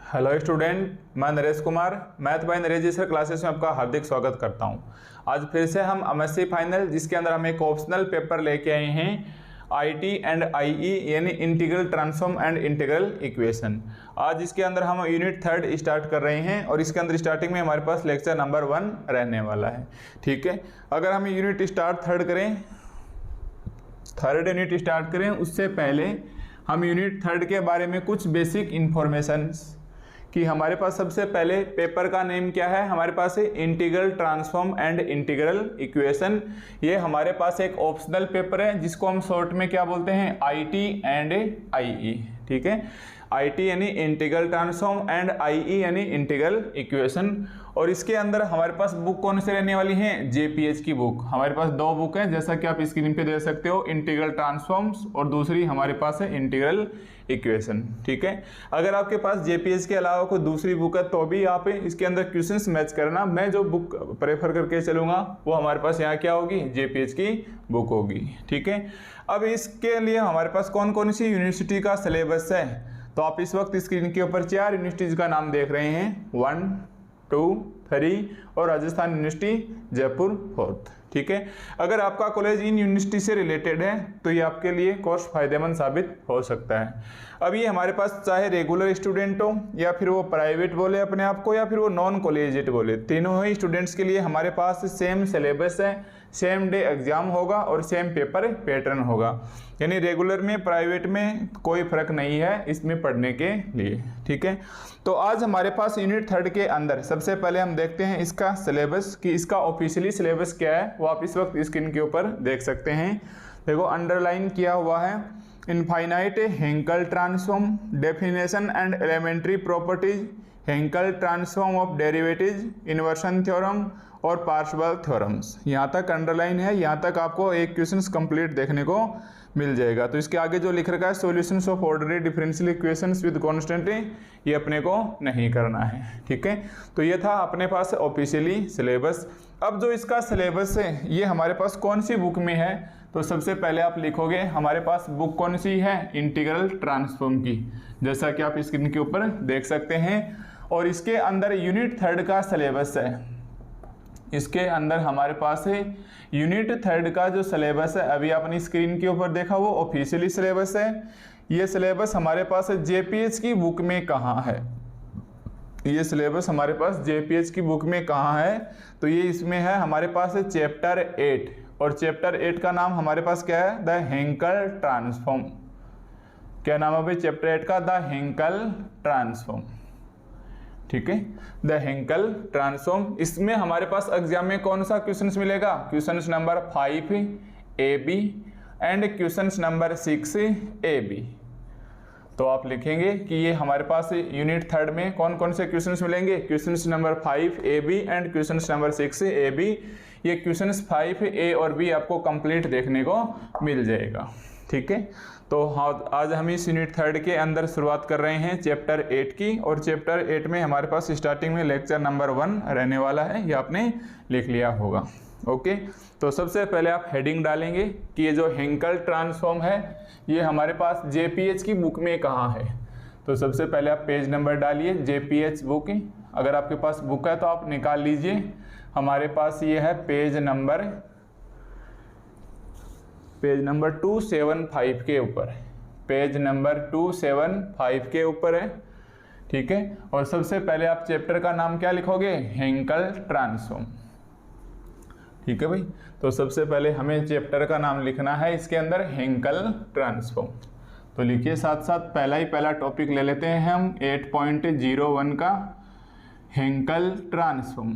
Hello student, मैं Naresh Kumar math by Naresh ji sir classes में आपका हार्दिक स्वागत करता हूं। आज फिर से हम एमएससी फाइनल, जिसके अंदर हम एक ऑप्शनल पेपर लेके आए हैं आईटी एंड आईई, यानी integral transform and integral equation. आज इसके अंदर हम यूनिट 3 स्टार्ट कर रहे हैं और इसके अंदर स्टार्टिंग में हमारे पास लेक्चर नंबर 1 रहने वाला है। ठीक है, अगर हम unit start third unit start करें उससे पहले हम यूनिट 3 के बारे में कुछ बेसिक इन्फॉर्मेशंस कि हमारे पास सबसे पहले पेपर का नेम क्या है। हमारे पास है integral transform and integral equation. ये हमारे पास एक ऑप्शनल पेपर है जिसको हम शॉर्ट में क्या बोलते हैं, आईटी एंड आईई। ठीक है, आईटी यानी इंटीग्रल ट्रांसफॉर्म एंड आईई यानी इंटीग्रल इक्वेशन। और इसके अंदर हमारे पास बुक कौन सी रहने वाली है, जेपीएच की बुक। हमारे पास दो बुक है, जैसा कि आप स्क्रीन पे देख सकते हो, इंटीग्रल ट्रांसफॉर्म्स और दूसरी हमारे पास है इंटीग्रल इक्वेशन। ठीक है, अगर आपके पास जेपीएच के अलावा कोई दूसरी बुक है तो भी आप इसके अंदर क्वेश्चंस मैच करना। मैं जो बुक प्रेफर करके चलूंगा वो हमारे पास यहाँ क्या होगी, जेपीएच की बुक होगी। ठीक है, अब इसके लिए हमारे पास कौन कौन सी यूनिवर्सिटी का सिलेबस है, तो आप इस वक्त स्क्रीन के ऊपर 4 यूनिवर्सिटीज का नाम देख रहे हैं, 1, 2, 3 और राजस्थान यूनिवर्सिटी जयपुर 4th। ठीक है, अगर आपका कॉलेज इन यूनिवर्सिटी से रिलेटेड है तो ये आपके लिए कोर्स फायदेमंद साबित हो सकता है। अब ये हमारे पास चाहे रेगुलर स्टूडेंट हो या फिर वो प्राइवेट बोले अपने आप को या फिर वो नॉन कॉलेजिएट बोले, तीनों ही स्टूडेंट्स के लिए हमारे पास सेम सिलेबस है, सेम डे एग्जाम होगा और सेम पेपर पैटर्न होगा। यानी रेगुलर में प्राइवेट में कोई फर्क नहीं है इसमें पढ़ने के लिए। ठीक है, तो आज हमारे पास यूनिट 3 के अंदर सबसे पहले हम देखते हैं इसका सिलेबस कि इसका ऑफिशियली सिलेबस क्या है। वो आप इस वक्त स्क्रीन के ऊपर देख सकते हैं। देखो अंडरलाइन किया हुआ है, infinite Hankel transform, definition and elementary properties, Hankel transform of derivative, inversion theorem और पार्शियल थ्योरम्स। यहाँ तक अंडरलाइन है, यहाँ तक आपको एक क्वेश्चन कंप्लीट देखने को मिल जाएगा। तो इसके आगे जो लिख रखा है solutions of ordinary differential equations with constant, ये अपने को नहीं करना है। ठीक है, तो ये था अपने पास ऑफिशियली सिलेबस। अब जो इसका सिलेबस है ये हमारे पास कौन सी बुक में है, तो सबसे पहले आप लिखोगे हमारे पास बुक कौन सी है, इंटीग्रल ट्रांसफॉर्म की, जैसा कि आप स्क्रीन के ऊपर देख सकते हैं। और इसके अंदर यूनिट 3 का सिलेबस है। इसके अंदर हमारे पास है यूनिट 3 का जो सिलेबस है, अभी आपने स्क्रीन के ऊपर देखा वो ऑफिशियली सिलेबस है। ये सिलेबस हमारे पास है जेपीएच की बुक में कहाँ है, ये सिलेबस हमारे पास जेपीएच की बुक में कहाँ है, तो ये इसमें है हमारे पास है चैप्टर 8। और चैप्टर 8 का नाम हमारे पास क्या है, द हेंकल ट्रांसफॉर्म। क्या नाम है भाई चैप्टर 8 का, द हेंकल ट्रांसफॉर्म। ठीक है, द हेंकल ट्रांसफॉर्म। इसमें हमारे पास एग्जाम में कौन सा क्वेश्चंस मिलेगा, questions number 5 AB and questions number 6 AB। तो आप लिखेंगे कि ये हमारे पास यूनिट 3 में कौन कौन से क्वेश्चंस मिलेंगे, questions number 5 AB and questions number 6 AB। ये क्वेश्चंस 5A और B आपको कंप्लीट देखने को मिल जाएगा। ठीक है, तो हाँ आज हम इस यूनिट 3 के अंदर शुरुआत कर रहे हैं चैप्टर 8 की। और चैप्टर 8 में हमारे पास स्टार्टिंग में लेक्चर नंबर 1 रहने वाला है, ये आपने लिख लिया होगा। ओके, तो सबसे पहले आप हेडिंग डालेंगे कि ये जो हेंकल ट्रांसफॉर्म है ये हमारे पास जेपीएच की बुक में कहाँ है। तो सबसे पहले आप पेज नंबर डालिए, जेपीएच बुक। अगर आपके पास बुक है तो आप निकाल लीजिए। हमारे पास ये है पेज नंबर 275 के ऊपर, पेज नंबर 275 के ऊपर है। ठीक है, और सबसे पहले आप चैप्टर का नाम क्या लिखोगे, हेंकल ट्रांसफॉर्म। ठीक है भाई, तो सबसे पहले हमें चैप्टर का नाम लिखना है इसके अंदर, हेंकल ट्रांसफॉर्म। तो लिखिए साथ साथ पहला टॉपिक ले लेते हैं हम 8.01 का, हेंकल ट्रांसफॉर्म।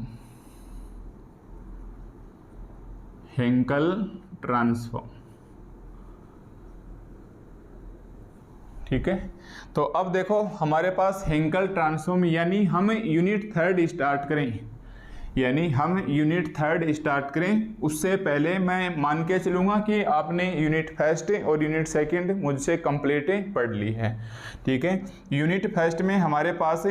हेंकल ट्रांसफॉर्म। ठीक है, तो अब देखो हमारे पास हेंकल ट्रांसफॉर्म, यानी हम यूनिट 3 स्टार्ट करें, उससे पहले मैं मान के चलूँगा कि आपने यूनिट 1 और यूनिट 2 मुझसे कंप्लीट पढ़ ली है। ठीक है, यूनिट 1 में हमारे पास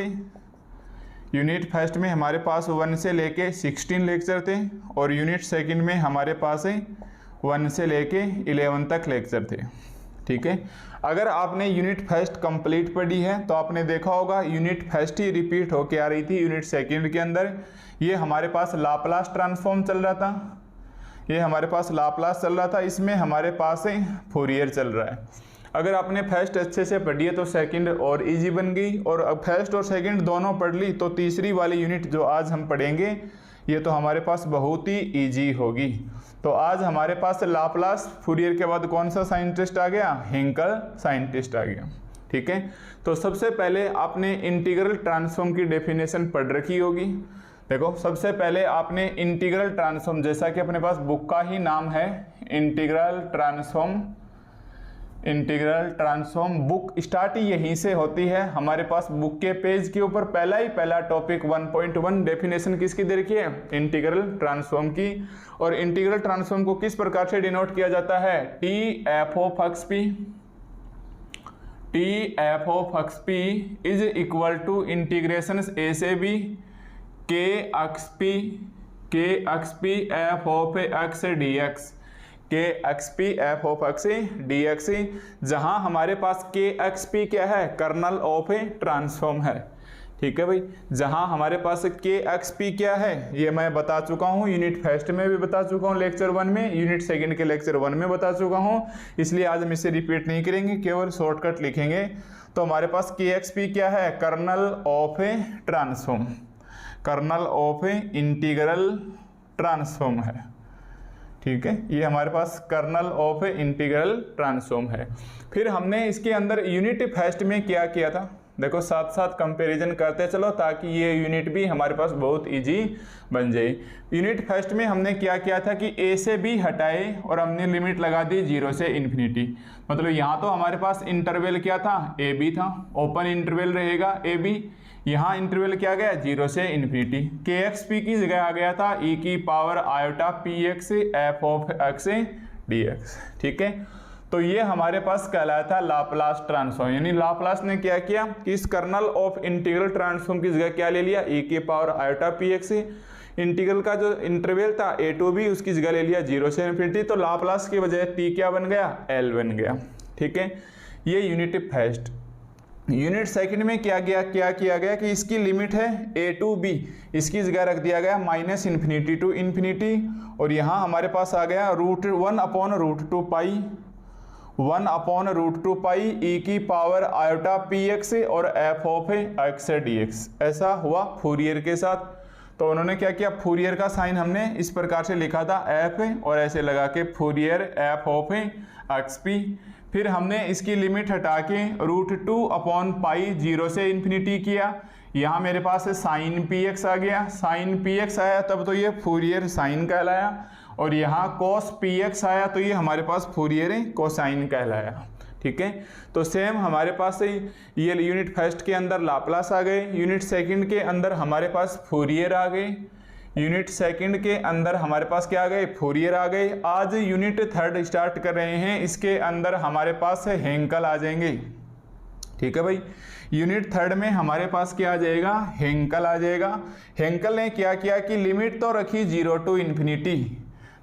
1 से लेके 16 लेक्चर थे और यूनिट 2 में हमारे पास 1 से लेके 11 तक लेक्चर थे। ठीक है। अगर आपने यूनिट फर्स्ट कंप्लीट पढ़ी है तो आपने देखा होगा यूनिट फर्स्ट ही रिपीट होके आ रही थी यूनिट सेकंड के अंदर। ये हमारे पास लाप्लास ट्रांसफॉर्म चल रहा था, ये हमारे पास लाप्लास चल रहा था, इसमें हमारे पास फोरियर चल रहा है। अगर आपने फर्स्ट अच्छे से पढ़ी है तो सेकंड और इजी बन गई, और अब फर्स्ट और सेकंड दोनों पढ़ ली तो तीसरी वाली यूनिट जो आज हम पढ़ेंगे ये तो हमारे पास बहुत ही इजी होगी। तो आज हमारे पास लाप्लास फोरियर के बाद कौन सा साइंटिस्ट आ गया, हेंकल साइंटिस्ट आ गया। ठीक है, तो सबसे पहले आपने इंटीग्रल ट्रांसफॉर्म की डेफिनेशन पढ़ रखी होगी। देखो सबसे पहले आपने इंटीग्रल ट्रांसफॉर्म, जैसा कि अपने पास बुक का ही नाम है इंटीग्रल ट्रांसफॉर्म बुक स्टार्ट ही यहीं से होती है। हमारे पास बुक के पेज के ऊपर पहला टॉपिक 1.1 डेफिनेशन किसकी दे रखी है, इंटीग्रल ट्रांसफॉर्म की। और इंटीग्रल ट्रांसफॉर्म को किस प्रकार से डिनोट किया जाता है, T F of x P is equal to integration A से B K X P F of X D X, K X P F of X D X, जहां हमारे पास के एक्स पी क्या है, कर्नल ऑफ ए ट्रांसफॉर्म है। ठीक है भाई, जहां हमारे पास के एक्स पी क्या है ये मैं बता चुका हूं, यूनिट फर्स्ट में भी बता चुका हूं लेक्चर 1 में, यूनिट सेकंड के लेक्चर 1 में बता चुका हूं, इसलिए आज हम इसे रिपीट नहीं करेंगे, केवल शॉर्टकट लिखेंगे। तो हमारे पास के एक्स पी क्या है, kernel of a transform, kernel of a integral transform है। ठीक है, ये हमारे पास कर्नल ऑफ इंटीग्रल ट्रांसफॉर्म है। फिर हमने इसके अंदर यूनिट फर्स्ट में क्या किया था, देखो साथ साथ कंपैरिजन करते चलो ताकि ये यूनिट भी हमारे पास बहुत इजी बन जाए। यूनिट फर्स्ट में हमने क्या किया था कि ए से बी हटाए और हमने लिमिट लगा दी 0 से इन्फिनिटी। मतलब यहाँ तो हमारे पास इंटरवल क्या था, ए बी था, ओपन इंटरवल रहेगा ए बी, यहाँ इंटरवल क्या गया 0 से इन्फिनिटी। के एक्स पी की जगह आ गया था ई की power iota p x f of X D x. ठीक है, तो ये हमारे पास कहलाता है लाप्लास ट्रांसफॉर्म, यानी लाप्लास ने क्या किया कि इस कर्नल ऑफ इंटीग्रल ट्रांसफॉर्म की जगह क्या ले लिया, ई की power iota p x, integral का जो इंटरवल था ए टू बी उसकी जगह ले लिया 0 से इन्फिनिटी, तो लाप्लास की बजाय टी क्या बन गया, एल बन गया। ठीक है, ये यूनिट फर्स्ट। यूनिट सेकंड में क्या किया गया कि इसकी लिमिट है ए टू बी, इसकी जगह रख दिया गया -इन्फिनिटी टू इन्फिनिटी, और यहाँ हमारे पास आ गया √1/√2 पाई ई की पावर आयोटा पी एक्स और f of X D x. ऐसा हुआ फोरियर के साथ। तो उन्होंने क्या किया, फोरियर का साइन हमने इस प्रकार से लिखा था एफ, और ऐसे लगा के Fourier F of x P. फिर हमने इसकी लिमिट हटा के √2/पाई 0 से इन्फिनिटी किया। यहाँ मेरे पास साइन पी एक्स आ गया, साइन पी एक्स आया तब तो ये फोरियर साइन कहलाया, और यहाँ कोस पी एक्स आया तो ये हमारे पास फोरियर कोसाइन कहलाया। ठीक है, तो सेम हमारे पास ये यूनिट फर्स्ट के अंदर लाप्लास आ गए, यूनिट सेकंड के अंदर हमारे पास फोरियर आ गए, यूनिट सेकंड के अंदर हमारे पास क्या आ गए, फोरियर आ गए। आज यूनिट थर्ड स्टार्ट कर रहे हैं, इसके अंदर हमारे पास हेंकल आ जाएंगे। ठीक है भाई, यूनिट थर्ड में हमारे पास क्या आ जाएगा, हेंकल आ जाएगा। हेंकल ने क्या किया कि लिमिट तो रखी 0 टू इन्फिनिटी,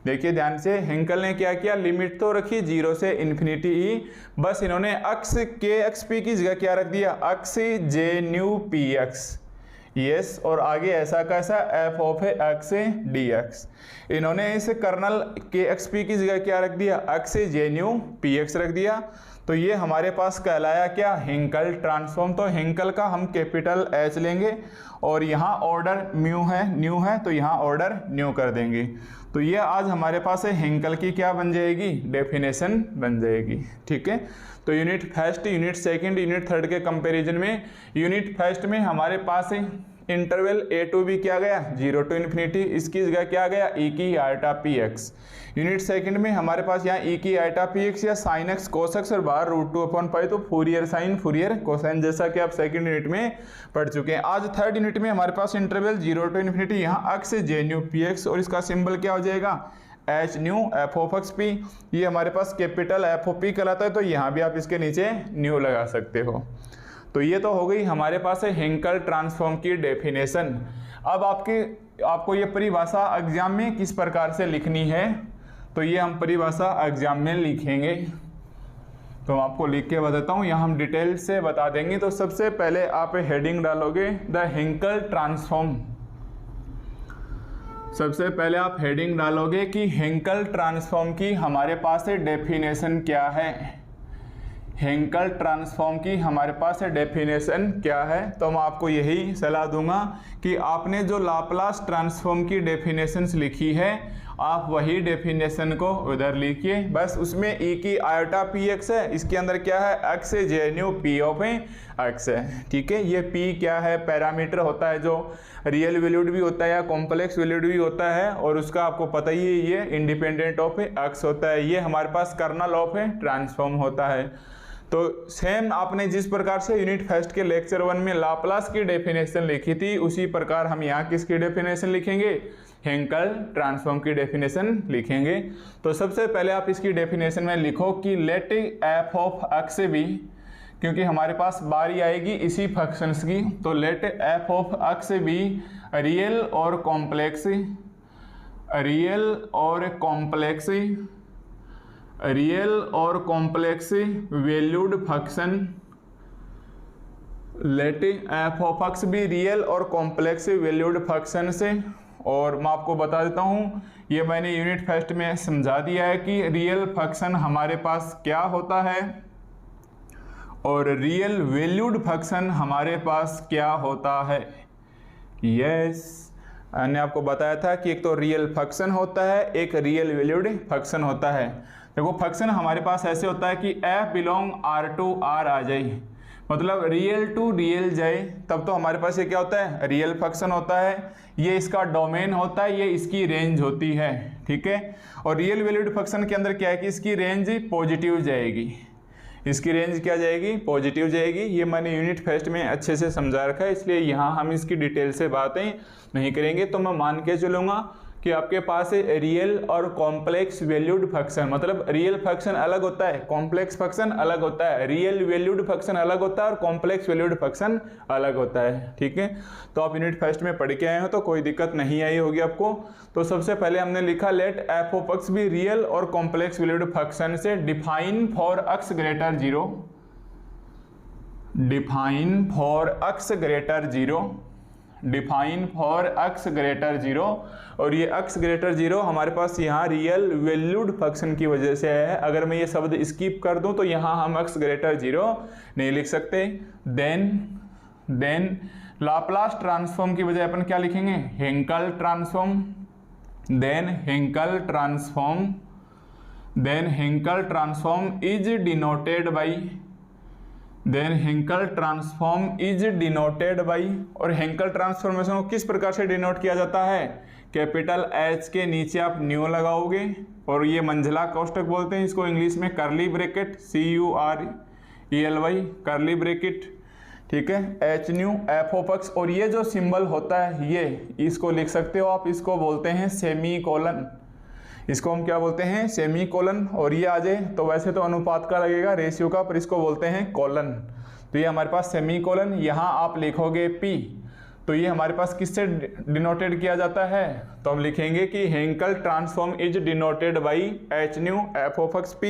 देखिए ध्यान से, हेंकल ने क्या किया, लिमिट तो रखी 0 से इन्फिनिटी ही, बस इन्होंने अक्स के एक्स पी की जगह क्या रख दिया, अक्स जे न्यू पी एक्स, यस, और आगे ऐसा कैसा F of X D x. इन्होंने इस कर्नल के एक्स पी की जगह क्या रख दिया, x J nu P x रख दिया। तो ये हमारे पास कहलाया क्या, हेंकल ट्रांसफॉर्म। तो हेंकल का हम कैपिटल एच लेंगे, और यहाँ ऑर्डर न्यू है तो यहाँ ऑर्डर न्यू कर देंगे। तो ये आज हमारे पास हेंकल की क्या बन जाएगी, डेफिनेशन बन जाएगी। ठीक है, तो unit first, unit second, unit third के कंपैरिजन में यूनिट फर्स्ट में हमारे पास इंटरवल ए टू बी क्या गया 0 टू इन्फिनिटी, इसकी जगह क्या गया ई की iota p x. Unit second में हमारे पास यहाँ ई की आयोटा पी एक्स या साइन एक्स कोस एक्स और बाहर √2/पाई, तो फोरियर साइन फोरियर कोसाइन, जैसा कि आप सेकंड यूनिट में पढ़ चुके हैं। आज थर्ड यूनिट में हमारे पास इंटरवल 0 टू इन्फिनिटी, यहाँ x J nu P x, और इसका सिंबल क्या हो जाएगा, H nu f of x P. ये हमारे पास कैपिटल एफ ऑफ पी कहलाता है, तो यहाँ भी आप इसके नीचे न्यू लगा सकते हो। तो ये तो हो गई हमारे पास हेंकल ट्रांसफॉर्म की डेफिनेशन। अब आपको ये परिभाषा एग्जाम में किस प्रकार से लिखनी है, तो ये हम परिभाषा एग्जाम में लिखेंगे तो मैं आपको लिख के बताता हूँ, यहाँ हम डिटेल से बता देंगे। तो सबसे पहले आप हेडिंग डालोगे द हैंकल ट्रांसफॉर्म। सबसे पहले आप हेडिंग डालोगे कि हैंकल ट्रांसफॉर्म की हमारे पास डेफिनेशन क्या है। हैंकल ट्रांसफॉर्म की हमारे पास डेफिनेशन क्या है, तो मैं आपको यही सलाह दूंगा कि आपने जो लाप्लास ट्रांसफॉर्म की डेफिनेशंस लिखी है आप वही डेफिनेशन को उधर लिखिए। बस उसमें ई की आयोटा पी एक्स है, इसके अंदर क्या है x J nu P of x है। ठीक है, ये पी क्या है, पैरामीटर होता है जो रियल वैल्यूड भी होता है या कॉम्प्लेक्स वैल्यूड भी होता है, और उसका आपको पता ही है ये इंडिपेंडेंट ऑफ एक्स होता है। ये हमारे पास कर्नल ऑफ ट्रांसफॉर्म होता है। तो सेम आपने जिस प्रकार से यूनिट फर्स्ट के लेक्चर 1 में लाप्लास की डेफिनेशन लिखी थी उसी प्रकार हम यहाँ किसकी डेफिनेशन लिखेंगे, हैंकल ट्रांसफॉर्म की डेफिनेशन लिखेंगे। तो सबसे पहले आप इसकी डेफिनेशन में लिखो कि let F of x be, क्योंकि हमारे पास बारी आएगी इसी फंक्शंस की, तो let F of x be real और कॉम्प्लेक्स, रियल और complex valued function. Let F of x भी रियल और कॉम्प्लेक्स वैल्यूड फंक्शन से। और मैं आपको बता देता हूँ, ये मैंने यूनिट फर्स्ट में समझा दिया है कि रियल फंक्शन हमारे पास क्या होता है और रियल वैल्यूड फंक्शन हमारे पास क्या होता है। यस, मैंने आपको बताया था कि एक तो रियल फंक्शन होता है, एक रियल वैल्यूड फंक्शन होता है। देखो फंक्शन हमारे पास ऐसे होता है कि f belong R to R आ जाए, मतलब रियल टू रियल जाए, तब तो हमारे पास ये क्या होता है, रियल फंक्शन होता है। ये इसका डोमेन होता है, ये इसकी रेंज होती है। ठीक है, और रियल वैल्यूड फंक्शन के अंदर क्या है कि इसकी रेंज पॉजिटिव जाएगी। इसकी रेंज क्या जाएगी, पॉजिटिव जाएगी। ये मैंने यूनिट फर्स्ट में अच्छे से समझा रखा है, इसलिए यहाँ हम इसकी डिटेल से बातें नहीं करेंगे। तो मैं मान के चलूँगा कि आपके पास रियल और कॉम्प्लेक्स वैल्यूड फंक्शन, मतलब रियल फंक्शन अलग होता है, कॉम्प्लेक्स फंक्शन अलग होता है, रियल वैल्यूड फंक्शन अलग होता है और कॉम्प्लेक्स वैल्यूड फंक्शन अलग होता है। ठीक है, तो आप यूनिट फर्स्ट में पढ़ के आए हो तो कोई दिक्कत नहीं आई होगी आपको। तो सबसे पहले हमने लिखा लेट एफ ऑफ एक्स भी रियल और कॉम्प्लेक्स वैल्यूड फंक्शन से define for x greater 0, define for x greater 0, define for x greater 0। और ये एक्स ग्रेटर 0 हमारे पास यहाँ रियल वैल्यूड फंक्शन की वजह से है। अगर मैं ये शब्द स्किप कर दूं तो यहाँ हम एक्स ग्रेटर 0 नहीं लिख सकते। देन लाप्लास ट्रांसफॉर्म की बजाय अपन क्या लिखेंगे, Hankel transform. Then Hankel transform is denoted by, then Hankel transform is denoted by, और हैंकल ट्रांसफॉर्मेशन को किस प्रकार से डिनोट किया जाता है, कैपिटल H के नीचे आप न्यू लगाओगे, और ये मंझला कोष्टक बोलते हैं इसको इंग्लिश में, करली ब्रैकेट CURELY करली ब्रैकेट। ठीक है, H nu f of x, और ये जो सिंबल होता है ये इसको लिख सकते हो आप, इसको बोलते हैं सेमी कोलन। इसको हम क्या बोलते हैं, सेमी कोलन। और ये आ जाए तो वैसे तो अनुपात का लगेगा, रेशियो का, पर इसको बोलते हैं कोलन। तो ये हमारे पास सेमी कोलन, यहाँ आप लिखोगे P, तो ये हमारे पास किससे डिनोटेड किया जाता है, तो हम लिखेंगे कि Henkel transform is denoted by H nu f of x P,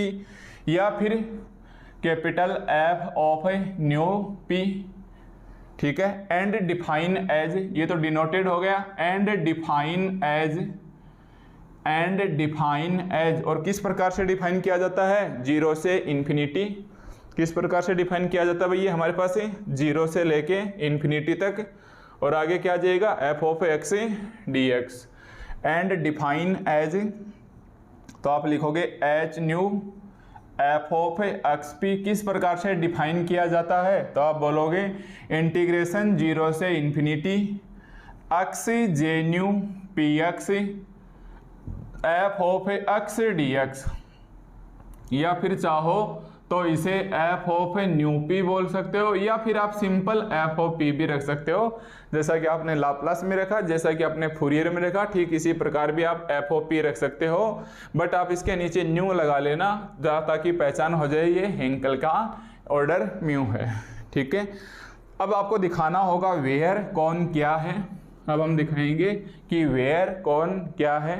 या फिर capital F of new P। ठीक है, एंड डिफाइन एज, ये तो डिनोटेड हो गया, एंड डिफाइन एज, और किस प्रकार से डिफाइन किया जाता है, 0 से इन्फिनिटी। किस प्रकार से डिफाइन किया जाता है भैया, हमारे पास 0 से लेके इन्फिनिटी तक, और आगे क्या आ जाएगा, f of x dx, and define as, तो आप लिखोगे H nu f of x p. किस प्रकार से डिफाइन किया जाता है, तो आप बोलोगे इंटीग्रेशन 0 से infinity x J nu P x f of x dx, या फिर चाहो तो इसे एफ ऑफ न्यू पी बोल सकते हो, या फिर आप सिंपल एफ ऑफ पी भी रख सकते हो, जैसा कि आपने लाप्लास में रखा, जैसा कि आपने फूरियर में रखा, ठीक इसी प्रकार भी आप एफ ऑफ पी रख सकते हो। बट आप इसके नीचे न्यू लगा लेना ताकि पहचान हो जाए ये हैंकल का ऑर्डर म्यू है। ठीक है, अब आपको दिखाना होगा वेयर कौन क्या है। अब हम दिखाएंगे कि वेयर कौन क्या है,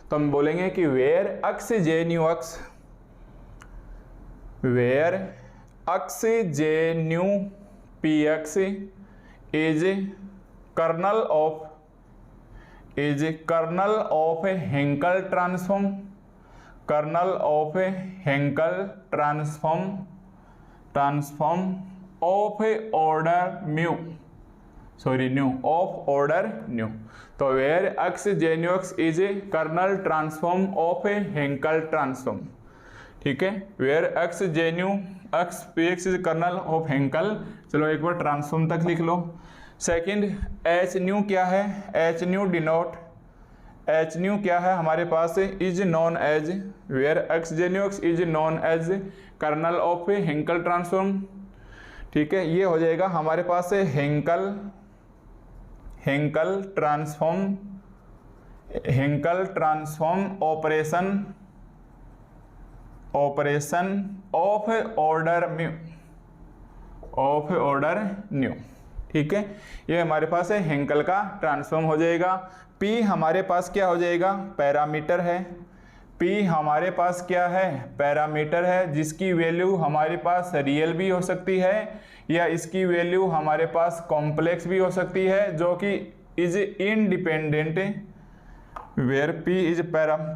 तो हम बोलेंगे कि where x J nu x, where x j nu px is kernel of a Hankel transform, kernel of a Hankel transform of a order mu, sorry nu, of order nu. तो where x j nu x is a kernel transform of a Hankel transform, ठीक है, where x j nu x px is kernel of Hankel। चलो एक बार transform तक लिख लो। Second H nu क्या है, H nu denote, H nu क्या है हमारे पास is known as, where x J nu X is known as kernel of a Hankel transform, ठीक है। ये हो जाएगा हमारे पास Hankel transform operation of order nu, ठीक है। ये हमारे पास है हेंकल का ट्रांसफॉर्म हो जाएगा। P हमारे पास क्या हो जाएगा, पैरामीटर है। P हमारे पास क्या है, पैरामीटर है, जिसकी वैल्यू हमारे पास रियल भी हो सकती है या इसकी वैल्यू हमारे पास कॉम्प्लेक्स भी हो सकती है, जो कि is independent, where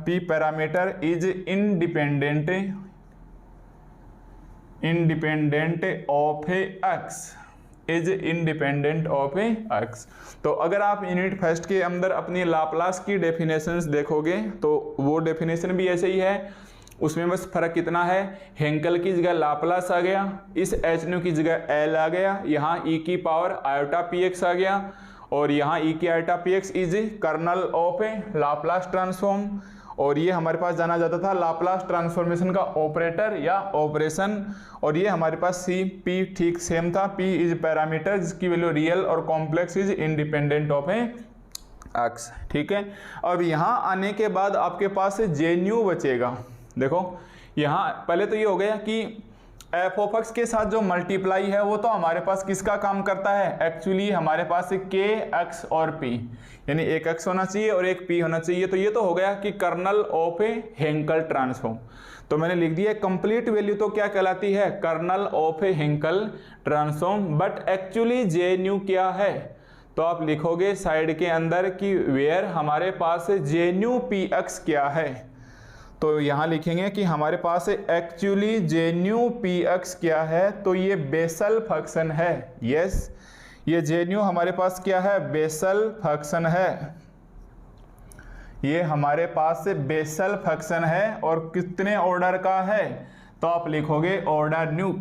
P parameter is independent of x, is independent of x. तो अगर आप यूनिट फर्स्ट के अंदर अपनी लाप्लास की डेफिनेशंस देखोगे तो वो डेफिनेशन भी ऐसे ही है, उसमें बस फर्क कितना है, हेंकल की जगह लाप्लास आ गया, इस एच न्यू की जगह एल आ गया, यहाँ ई की पावर आयोटा पी एक्स आ गया, और यहाँ ई की iota p x is kernel of a Laplace transform, और ये हमारे पास जाना जाता था लाप्लास ट्रांसफॉर्मेशन का ऑपरेटर या ऑपरेशन, और ये हमारे पास सी पी ठीक सेम था, पी इज पैरामीटर जिसकी वैल्यू रियल और complex is independent of A x, ठीक है। अब यहाँ आने के बाद आपके पास जे न्यू बचेगा। देखो यहाँ पहले तो ये हो गया कि एफ ऑफ एक्स के साथ जो मल्टीप्लाई है वो तो हमारे पास किसका काम करता है, एक्चुअली हमारे पास के एक्स और पी, यानी एक एक्स होना चाहिए और एक पी होना चाहिए। तो ये तो हो गया कि colonel of a Hankel transform, तो मैंने लिख दिया कंप्लीट वैल्यू तो क्या कहलाती है, kernel of a Hankel transform, but actually J nu क्या है, तो आप लिखोगे साइड के अंदर कि वेयर हमारे पास जे न्यू पी एक्स क्या है, तो यहाँ लिखेंगे कि हमारे पास actually J nu P x क्या है, तो ये बेसल फंक्शन है। यस, ये जे न्यू हमारे पास क्या है, बेसल फंक्शन है, ये हमारे पास से बेसल फंक्शन है, और कितने ऑर्डर का है, तो आप लिखोगे ऑर्डर न्यू।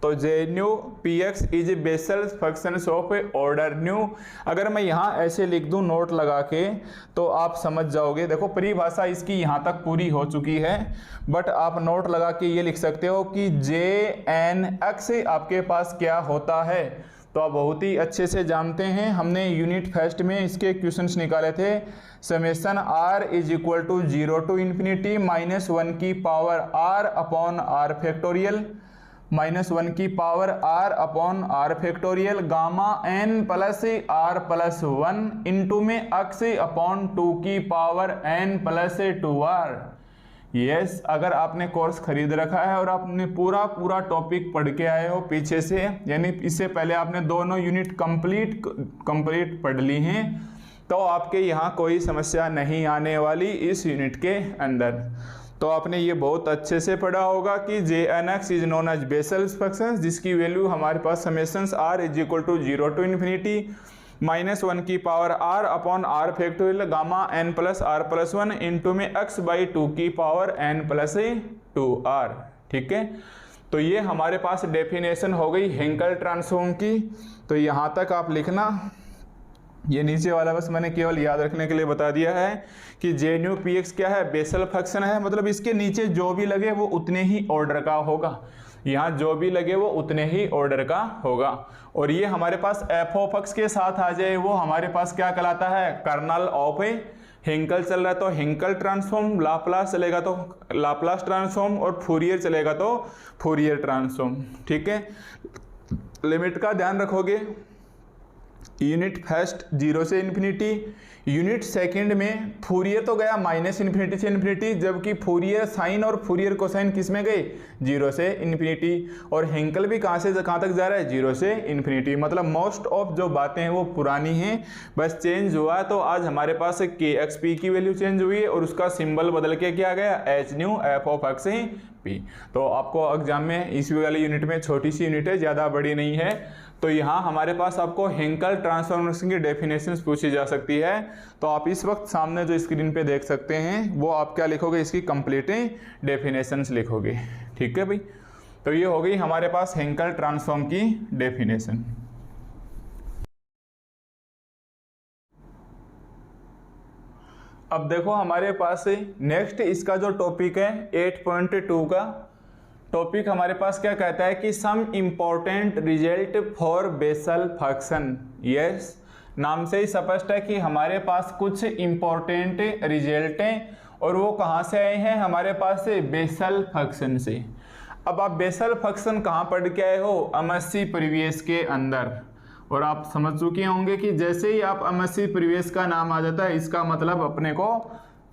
तो J nu P x is Bessel function of order nu. अगर मैं यहाँ ऐसे लिख दूँ नोट लगा के तो आप समझ जाओगे। देखो परिभाषा इसकी यहाँ तक पूरी हो चुकी है, बट आप नोट लगा के ये लिख सकते हो कि जे एन एक्स आपके पास क्या होता है, तो आप बहुत ही अच्छे से जानते हैं, हमने यूनिट फर्स्ट में इसके क्वेश्चंस निकाले थे। Summation r is equal to 0 to infinity -1 की power are upon are factorial, -1 की power are upon are factorial gamma N plus are plus 1 into में एक्स अपॉन 2 की power n plus 2r। Yes, अगर आपने course खरीद रखा है और आपने पूरा टॉपिक पढ़ के आए हो पीछे से, यानी इससे पहले आपने दोनों यूनिट कंप्लीट पढ़ ली हैं, तो आपके यहाँ कोई समस्या नहीं आने वाली इस यूनिट के अंदर। तो आपने ये बहुत अच्छे से पढ़ा होगा कि J N x is known as Bessel function, जिसकी वैल्यू हमारे पास summations R is equal to 0 to infinity -1 की power are upon are factorial gamma N plus are plus 1 into में एक्स बाई 2 की पावर एन प्लस 2r। ठीक है, तो ये हमारे पास डेफिनेशन हो गई हेंकल ट्रांसफॉर्म की। तो यहाँ तक आप लिखना, ये नीचे वाला बस मैंने केवल याद रखने के लिए बता दिया है कि जे न्यू पी एक्स क्या है, बेसल फंक्शन है, मतलब इसके नीचे जो भी लगे वो उतने ही ऑर्डर का होगा, यहाँ जो भी लगे वो उतने ही ऑर्डर का होगा। और ये हमारे पास एफ ऑफ एक्स के साथ आ जाए वो हमारे पास क्या कहलाता है, कर्नल ऑफ ए हेंकल चल रहा है तो हेंकल ट्रांसफॉर्म, लाप्लास चलेगा तो लाप्लास ट्रांसफॉर्म, और फूरियर चलेगा तो फूरियर ट्रांसफॉर्म। ठीक है, लिमिट का ध्यान रखोगे यूनिट फर्स्ट 0 से इन्फिनिटी, यूनिट सेकंड में फूरियर तो गया माइनस इन्फिनिटी से इन्फिनिटी, जबकि फूरियर साइन और फूरियर कोसाइन किस में गए 0 से इन्फिनिटी, और हैंकल भी कहाँ से कहाँ तक जा रहा है 0 से इन्फिनिटी। मतलब मोस्ट ऑफ जो बातें हैं वो पुरानी हैं, बस चेंज हुआ तो आज हमारे पास के एक्स पी की वैल्यू चेंज हुई है और उसका सिंबल बदल के क्या गया H nu f of x P. तो आपको एग्जाम में इस वाले यूनिट में छोटी सी यूनिट है, ज़्यादा बड़ी नहीं है। तो यहाँ हमारे पास आपको हैंकल ट्रांसफॉर्मेशन की डेफिनेशंस पूछी जा सकती है। तो आप इस वक्त सामने जो स्क्रीन पे देख सकते हैं वो आप क्या लिखोगे, इसकी कंप्लीट डेफिनेशंस लिखोगे। ठीक है भाई, तो ये हो गई हमारे पास हैंकल ट्रांसफॉर्म की डेफिनेशन। अब देखो हमारे पास नेक्स्ट इसका जो टॉपिक है 8.2 का टॉपिक हमारे पास क्या कहता है कि some important result for Bessel function. Yes, नाम से ही स्पष्ट है कि हमारे पास कुछ इम्पोर्टेंट रिजल्ट हैं और वो कहाँ से आए हैं, हमारे पास से बेसल फंक्शन से। अब आप बेसल फंक्शन कहाँ पढ़ के आए हो, एमएससी प्रीवियस के अंदर, और आप समझ चुके होंगे कि जैसे ही आप एमएससी प्रीवियस का नाम आ जाता है इसका मतलब अपने को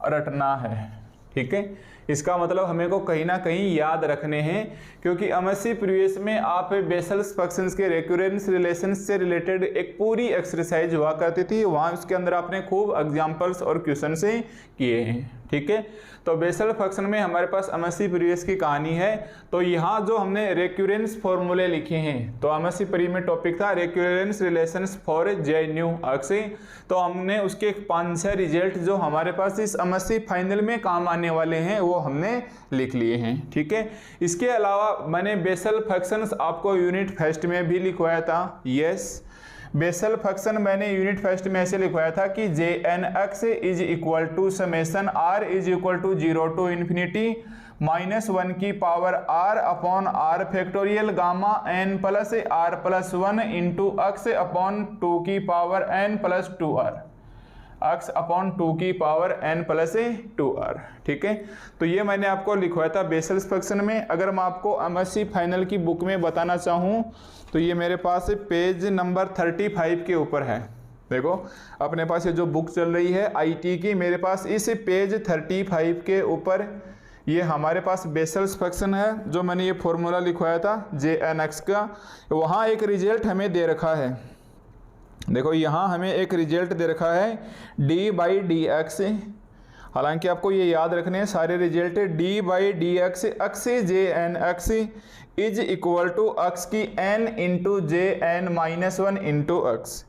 रटना है। ठीक है, इसका मतलब हमें को कहीं ना कहीं याद रखने हैं, क्योंकि एमएससी प्रीवियस में आप बेसल फंक्शंस के रेक्यूरेंस रिलेशंस से रिलेटेड एक पूरी एक्सरसाइज हुआ करती थी, वहाँ उसके अंदर आपने खूब एग्जाम्पल्स और क्वेश्चन से किए हैं। ठीक है, तो बेसल फंक्शन में हमारे पास एमएससी प्रीवियस की कहानी है। तो यहाँ जो हमने रेक्यूरेंस फॉर्मूले लिखे हैं, तो एमएससी प्री में टॉपिक था recurrence relations for J nu X, तो हमने उसके 5-6 रिजल्ट जो हमारे पास इस एमएससी फाइनल में काम आने वाले हैं वो हमने लिख लिए हैं। ठीक है, इसके अलावा मैंने बेसल फंक्शंस आपको यूनिट फर्स्ट में भी लिखवाया था। यस, बेसल फंक्शन मैंने यूनिट फर्स्ट में ऐसे लिखवाया था कि J N x is equal to summation r is equal to 0 to infinity -1 की power are upon are factorial gamma N plus are plus 1 into x upon 2 की power n plus 2 r, x upon 2 की power n plus 2 are. ठीक है, तो ये मैंने आपको लिखवाया था बेसल फंक्शन में। अगर मैं आपको एमएससी फाइनल की बुक में बताना चाहूँ तो ये मेरे पास पेज नंबर 35 के ऊपर है। देखो अपने पास ये जो बुक चल रही है आईटी की, मेरे पास इस पेज 35 के ऊपर ये हमारे पास बेसल फंक्शन है जो मैंने ये फॉर्मूला लिखवाया था जे एन एक्स का। वहाँ एक रिजल्ट हमें दे रखा है, देखो यहाँ हमें एक रिजल्ट दे रखा है d/dx। हालांकि आपको ये याद रखने हैं सारे result, d/dx x J N x is equal to x की n into J n -1 into x.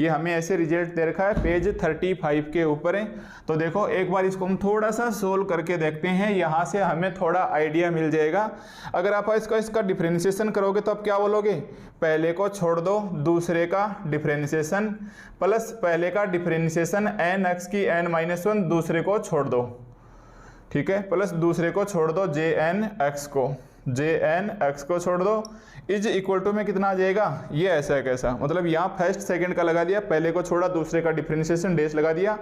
ये हमें ऐसे रिजल्ट दे रखा है पेज 35 के ऊपर है। तो देखो एक बार इसको हम थोड़ा सा सोल्व करके देखते हैं, यहाँ से हमें थोड़ा आइडिया मिल जाएगा। अगर आप इसका डिफरेंशिएशन करोगे तो आप क्या बोलोगे, पहले को छोड़ दो दूसरे का डिफरेंशिएशन प्लस पहले का डिफरेंशिएशन एन एक्स की n-1 दूसरे को छोड़ दो। ठीक है, प्लस दूसरे को छोड़ दो जे एन एक्स को छोड़ दो इज इक्वल टू में कितना आ जाएगा, ये ऐसा है कैसा, मतलब यहाँ फर्स्ट सेकंड का लगा दिया, पहले को छोड़ा दूसरे का डिफरेंशिएशन डैश लगा दिया,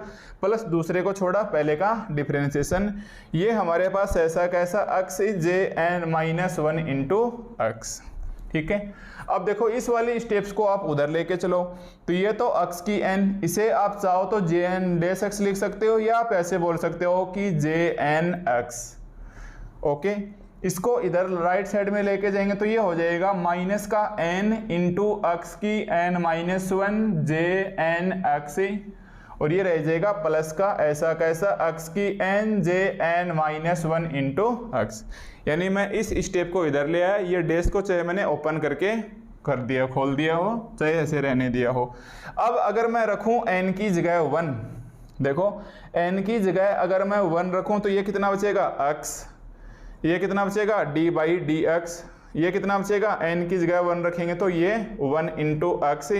प्लस दूसरे को छोड़ा पहले का डिफरेंशिएशन। ये हमारे पास ऐसा कैसा x is J n -1 into x. ठीक है, अब देखो इस वाली स्टेप्स को आप उधर लेके चलो, तो ये तो एक्स की एन, इसे आप चाहो तो जे एन डैश एक्स लिख सकते हो या आप ऐसे बोल सकते हो कि जे एन एक्स। ओके, इसको इधर राइट साइड में लेके जाएंगे तो ये हो जाएगा माइनस का n इंटू एक्स की n-1 जे एन एक्स, और ये रह जाएगा प्लस का ऐसा कैसा एक्स की n जे n-1 इंटू एक्स। यानी मैं इस स्टेप को इधर ले आया, ये डैश को चाहे मैंने ओपन करके कर दिया, खोल दिया हो, चाहे ऐसे रहने दिया हो। अब अगर मैं रखूं n की जगह 1, देखो n की जगह अगर मैं 1 रखूं तो ये कितना बचेगा x, ये कितना बचेगा d/dx, ये कितना बचेगा n की जगह 1 रखेंगे तो ये 1 इंटू एक्स।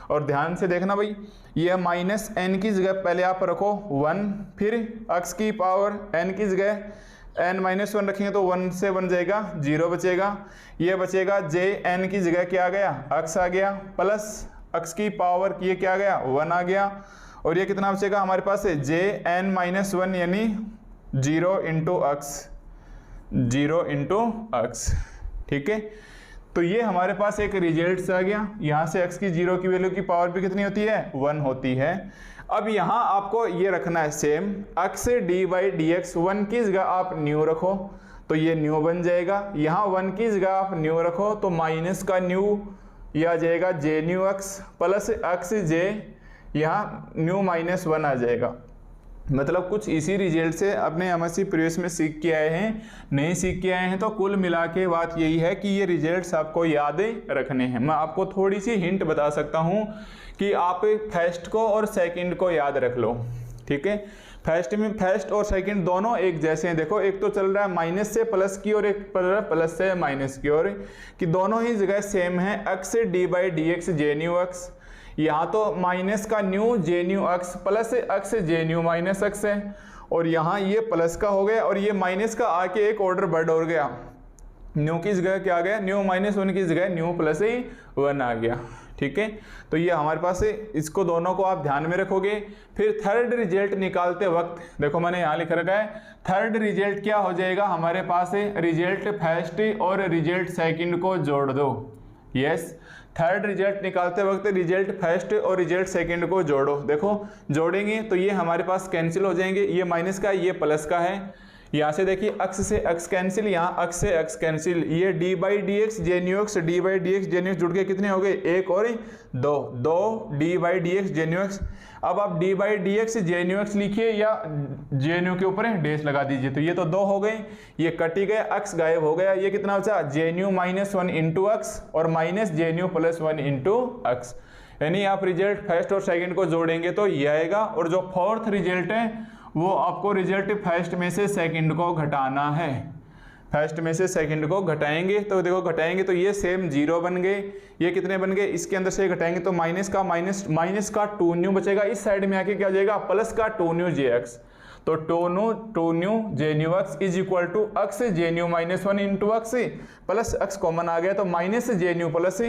और ध्यान से देखना भाई, ये माइनस n की जगह पहले आप रखो 1, फिर x की पावर n की जगह n-1 रखेंगे तो 1 से 1 जाएगा 0 बचेगा, ये बचेगा जे n की जगह क्या आ गया x आ गया, प्लस x की पावर ये क्या आ गया 1 आ गया, और ये कितना बचेगा हमारे पास है जे n-1 यानी 0 इंटू एक्स। ठीक है, तो ये हमारे पास एक रिजल्ट आ गया। यहाँ से x की 0 की वैल्यू की पावर भी कितनी होती है, 1 होती है। अब यहाँ आपको ये रखना है सेम, x dy dx 1 की जगह आप न्यू रखो तो ये न्यू बन जाएगा। यहाँ 1 की जगह आप न्यू रखो तो माइनस का न्यू ये आ जाएगा जे न्यू x प्लस x जे, यहाँ न्यू माइनस 1 आ जाएगा। मतलब कुछ इसी रिजल्ट से अपने एमएससी प्रीवियस में सीख के आए हैं, नहीं सीख के आए हैं तो कुल मिला के बात यही है कि ये रिजल्ट्स आपको याद रखने हैं। मैं आपको थोड़ी सी हिंट बता सकता हूँ कि आप फर्स्ट को और सेकंड को याद रख लो, ठीक है। फर्स्ट और सेकंड दोनों एक जैसे हैं। देखो एक तो चल रहा है माइनस से प्लस की और एक चल रहा है प्लस से माइनस की ओर, कि दोनों ही जगह सेम है। x dy dx जे न्यू x, यहाँ तो माइनस का new J nu x plus x जे न्यू माइनस x है, और यहाँ ये प्लस का हो गया और ये माइनस का आके एक ऑर्डर बढ़ हो गया। न्यू की जगह क्या आ गया, न्यू माइनस 1 की जगह न्यू प्लस 1 आ गया, ठीक है। तो ये हमारे पास है, इसको दोनों को आप ध्यान में रखोगे। फिर थर्ड रिजल्ट निकालते वक्त देखो मैंने यहाँ लिख रखा है, थर्ड रिजल्ट क्या हो जाएगा हमारे पास है, रिजल्ट फर्स्ट और रिजल्ट सेकंड को जोड़ दो। यस, थर्ड रिजल्ट निकालते वक्त रिजल्ट फर्स्ट और रिजल्ट सेकंड को जोड़ो। देखो जोड़ेंगे तो ये हमारे पास कैंसिल हो जाएंगे, ये माइनस का ये प्लस का है। यहाँ से देखिए x से x कैंसिल, यहाँ x से x कैंसिल, ये dy dx जे न्यू x dy dx जे न्यू x जुड़ के कितने हो गए, एक और दो dy dx जे न्यू x। अब आप dy dx जे न्यू x लिखिए या जे न्यू के ऊपर डेश लगा दीजिए, तो ये तो 2 हो गए, ये कट ही गए, x गायब हो गया। ये कितना बचा, जे न्यू माइनस 1 इंटू x और माइनस जे न्यू प्लस 1 इंटू x। यानी आप रिजल्ट फर्स्ट और सेकंड को जोड़ेंगे तो ये आएगा। और जो फोर्थ रिजल्ट है वो आपको रिजल्ट फर्स्ट में से सेकंड को घटाना है। फर्स्ट में से सेकंड को घटाएंगे तो देखो घटाएंगे तो ये सेम 0 बन गए, ये कितने बन गए, इसके अंदर से घटाएंगे तो माइनस का 2 न्यू बचेगा। इस साइड में आके क्या हो जाएगा, प्लस का 2 न्यू जे एक्स। तो 2 nu J nu X is equal to X J nu minus 1 into X plus X common आ गया तो माइनस जे न्यू प्लस,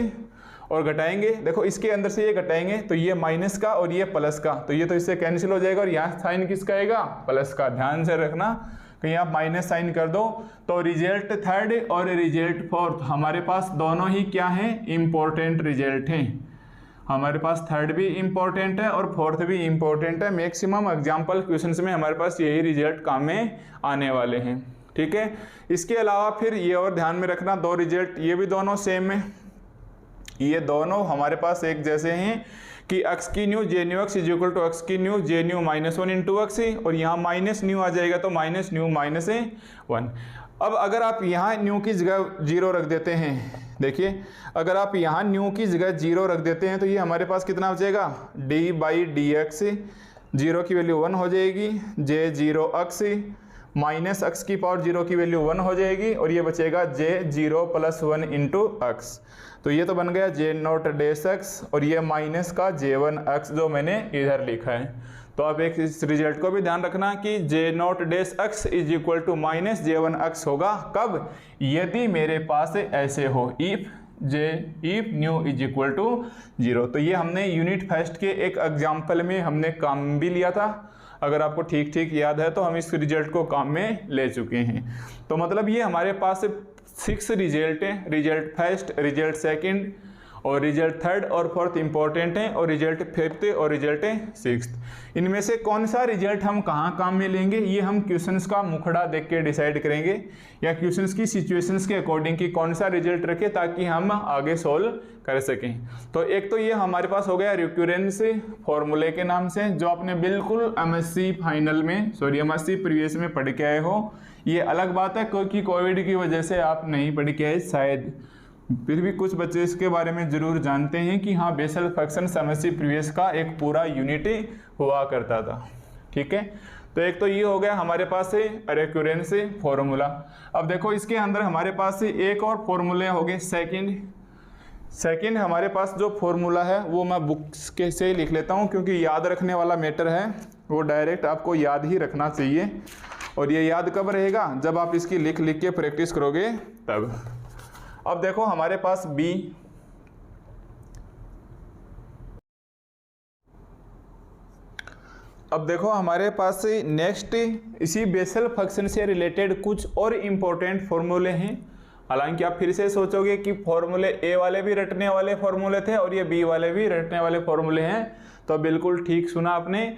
और घटाएंगे देखो इसके अंदर से ये घटाएंगे तो ये माइनस का और ये प्लस का, तो ये तो इससे कैंसिल हो जाएगा और यहाँ साइन किसका आएगा, प्लस का। ध्यान से रखना कहीं आप माइनस साइन कर दो। तो रिजल्ट थर्ड और रिजल्ट फोर्थ हमारे पास दोनों ही क्या हैं, इंपॉर्टेंट रिजल्ट हैं। हमारे पास थर्ड भी इंपॉर्टेंट है और फोर्थ भी इंपॉर्टेंट है। मैक्सिमम एग्जाम्पल क्वेश्चंस में हमारे पास यही रिजल्ट काम में आने वाले हैं, ठीक है। इसके अलावा फिर ये और ध्यान में रखना, 2 रिजल्ट ये भी दोनों सेम है, ये दोनों हमारे पास एक जैसे हैं कि x की nu J nu x is equal to x की nu J nu minus 1 into x, और यहाँ माइनस न्यू आ जाएगा तो माइनस न्यू माइनस 1। अब अगर आप यहाँ न्यू की जगह 0 रख देते हैं, देखिए अगर आप यहाँ न्यू की जगह 0 रख देते हैं तो ये हमारे पास कितना हो जाएगा, डी बाई डी एक्स, 0 की वैल्यू 1 हो जाएगी, जे 0 x माइनस x की पावर 0 की वैल्यू 1 हो जाएगी, और ये बचेगा जे 0 प्लस 1 इंटू x। तो ये तो बन गया जे नॉट डेस एक्स और ये माइनस का J1 x जो मैंने इधर लिखा है। तो आप एक इस रिजल्ट को भी ध्यान रखना कि J naught dash X is equal to minus J1 x होगा कब, यदि मेरे पास ऐसे हो, if nu is equal to 0। तो ये हमने यूनिट फर्स्ट के एक एग्जाम्पल में हमने काम भी लिया था, अगर आपको ठीक ठीक याद है तो हम इस रिजल्ट को काम में ले चुके हैं। तो मतलब ये हमारे पास 6 रिजल्ट हैं, रिजल्ट फर्स्ट, रिजल्ट सेकंड और रिजल्ट थर्ड और फोर्थ इंपॉर्टेंट हैं, और रिजल्ट फिफ्थ और रिजल्ट सिक्स्थ। इनमें से कौन सा रिजल्ट हम कहाँ काम में लेंगे ये हम क्वेश्चंस का मुखड़ा देख के डिसाइड करेंगे, या क्वेश्चंस की सिचुएशंस के अकॉर्डिंग कि कौन सा रिजल्ट रखे ताकि हम आगे सोल्व कर सकें। तो एक तो ये हमारे पास हो गया रिक्यूरेंस फॉर्मूले के नाम से, जो आपने बिल्कुल एमएससी फाइनल में एमएससी प्रीवियस में पढ़ के आए हो। ये अलग बात है क्योंकि कोविड की वजह से आप नहीं पढ़ के आए शायद, फिर भी कुछ बच्चे इसके बारे में जरूर जानते हैं कि हाँ बेसल फंक्शन एमएससी प्रीवियस का एक पूरा यूनिट हुआ करता था, ठीक है। तो एक तो ये हो गया हमारे पास से रिक्यूरेंस फॉर्मूला। अब देखो इसके अंदर हमारे पास से एक और फॉर्मूले हो गए सेकंड हमारे पास जो फॉर्मूला है वो मैं बुक्स के से ही लिख लेता हूँ, क्योंकि याद रखने वाला मैटर है, वो डायरेक्ट आपको याद ही रखना चाहिए। और ये याद कब रहेगा, जब आप इसकी लिख के प्रैक्टिस करोगे तब। अब देखो हमारे पास b, अब देखो हमारे पास नेक्स्ट इसी बेसल फंक्शन से रिलेटेड कुछ और इम्पोर्टेंट फॉर्मूले हैं, हालांकि आप फिर से सोचोगे कि फॉर्मूले ए वाले भी रटने वाले फॉर्मूले थे और ये बी वाले भी रटने वाले फॉर्मूले हैं, तो बिल्कुल ठीक सुना आपने।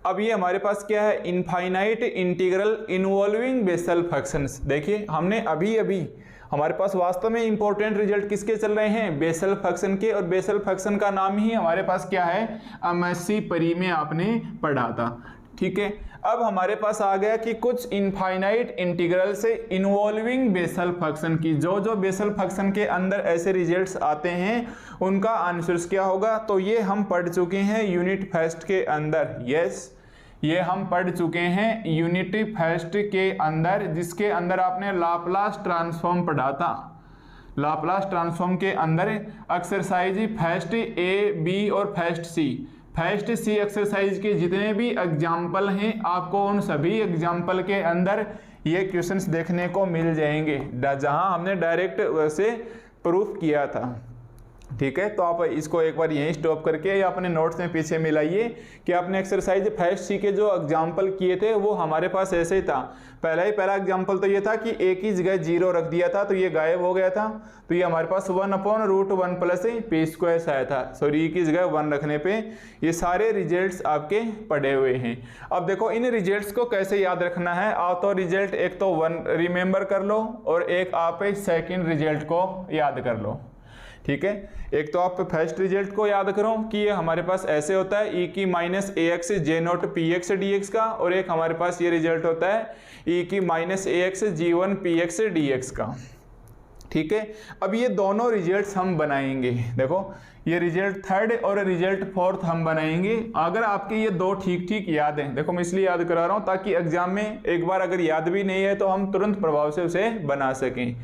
अब ये हमारे पास क्या है, infinite integral involving Bessel functions. देखिए हमने अभी अभी हमारे पास वास्तव में इंपॉर्टेंट रिजल्ट किसके चल रहे हैं, बेसल फंक्शन के, और बेसल फंक्शन का नाम ही हमारे पास क्या है, एमएससी परी में आपने पढ़ा था। ठीक है, अब हमारे पास आ गया कि कुछ इनफाइनाइट इंटीग्रल से इन्वॉल्विंग बेसल फंक्शन की, जो बेसल फंक्शन के अंदर ऐसे रिजल्ट्स आते हैं उनका आंसर्स क्या होगा, तो ये हम पढ़ चुके हैं यूनिट फर्स्ट के अंदर। यस, ये हम पढ़ चुके हैं यूनिट फर्स्ट के अंदर, जिसके अंदर आपने लाप्लास ट्रांसफॉर्म पढ़ा था। लाप्लास ट्रांसफॉर्म के अंदर एक्सरसाइज फर्स्ट ए, बी और फर्स्ट सी एक्सरसाइज के जितने भी एग्जाम्पल हैं आपको उन सभी एग्जाम्पल के अंदर ये क्वेश्चंस देखने को मिल जाएंगे, जहां हमने डायरेक्ट वैसे प्रूफ किया था। ठीक है, तो आप इसको एक बार यहीं स्टॉप करके या अपने नोट्स में पीछे मिलाइए कि आपने एक्सरसाइज फर्स्ट सी के जो एग्जाम्पल किए थे वो हमारे पास ऐसे ही था। पहला एग्जाम्पल तो ये था कि ए की जगह 0 रख दिया था तो ये गायब हो गया था, तो ये हमारे पास 1/√1 प्लस p² आया था। सॉरी, की जगह 1 रखने पे ये सारे रिजल्ट्स आपके पड़े हुए हैं। अब देखो इन रिजल्ट्स को कैसे याद रखना है, आप तो रिजल्ट एक तो 1 रिमेंबर कर लो और एक आप सेकेंड रिजल्ट को याद कर लो। ठीक है, एक तो आप फर्स्ट रिजल्ट को याद करो कि ये हमारे पास ऐसे होता है e की -ax j0 px dx का, और एक हमारे पास ये रिजल्ट होता है e की -ax g1 px dx का। ठीक है, अब ये दोनों रिजल्ट्स हम बनाएंगे। देखो ये रिजल्ट थर्ड और रिजल्ट फोर्थ हम बनाएंगे। अगर आपके ये दो ठीक याद हैं, देखो मैं इसलिए याद करा रहा हूँ ताकि एग्जाम में एक बार अगर याद भी नहीं है तो हम तुरंत प्रभाव से उसे बना सकें।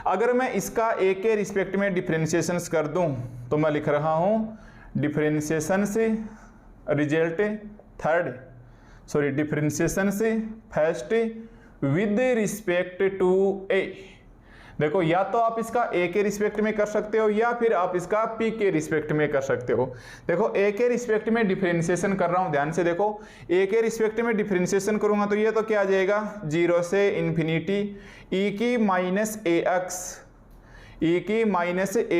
अगर मैं इसका ए के रिस्पेक्ट में डिफरेंशिएशंस कर दूं तो मैं लिख रहा हूं डिफरेंशिएशन से रिजल्ट थर्ड, सॉरी डिफरेंशिएशन से फर्स्ट विद रिस्पेक्ट टू ए। देखो या तो आप इसका ए के रिस्पेक्ट में कर सकते हो या फिर आप इसका पी के रिस्पेक्ट में कर सकते हो। देखो ए के रिस्पेक्ट में डिफरेंशिएशन कर रहा हूं, ध्यान से देखो, ए के रिस्पेक्ट में डिफरेंशिएशन करूंगा तो ये तो क्या आ जाएगा 0 से इन्फिनिटी e की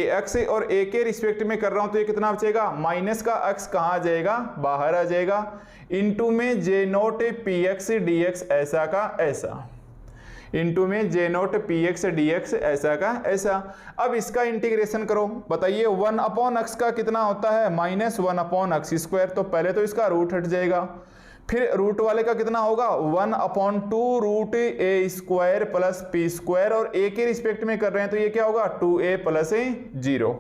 -ax और ए के रिस्पेक्ट में कर रहा हूं तो ये कितना बचेगा, माइनस का अक्स कहाँ आ जाएगा, बाहर आ जाएगा, इनटू में j0 px dx ऐसा का ऐसा, इनटू में j0 px dx ऐसा का ऐसा। अब इसका इंटीग्रेशन करो, बताइए 1/x का कितना होता है, -1/x²। तो पहले तो इसका रूट हट जाएगा, फिर रूट वाले का कितना होगा 1/2√a² प्लस p², और a के रिस्पेक्ट में कर रहे हैं तो ये क्या होगा 2a प्लस 0।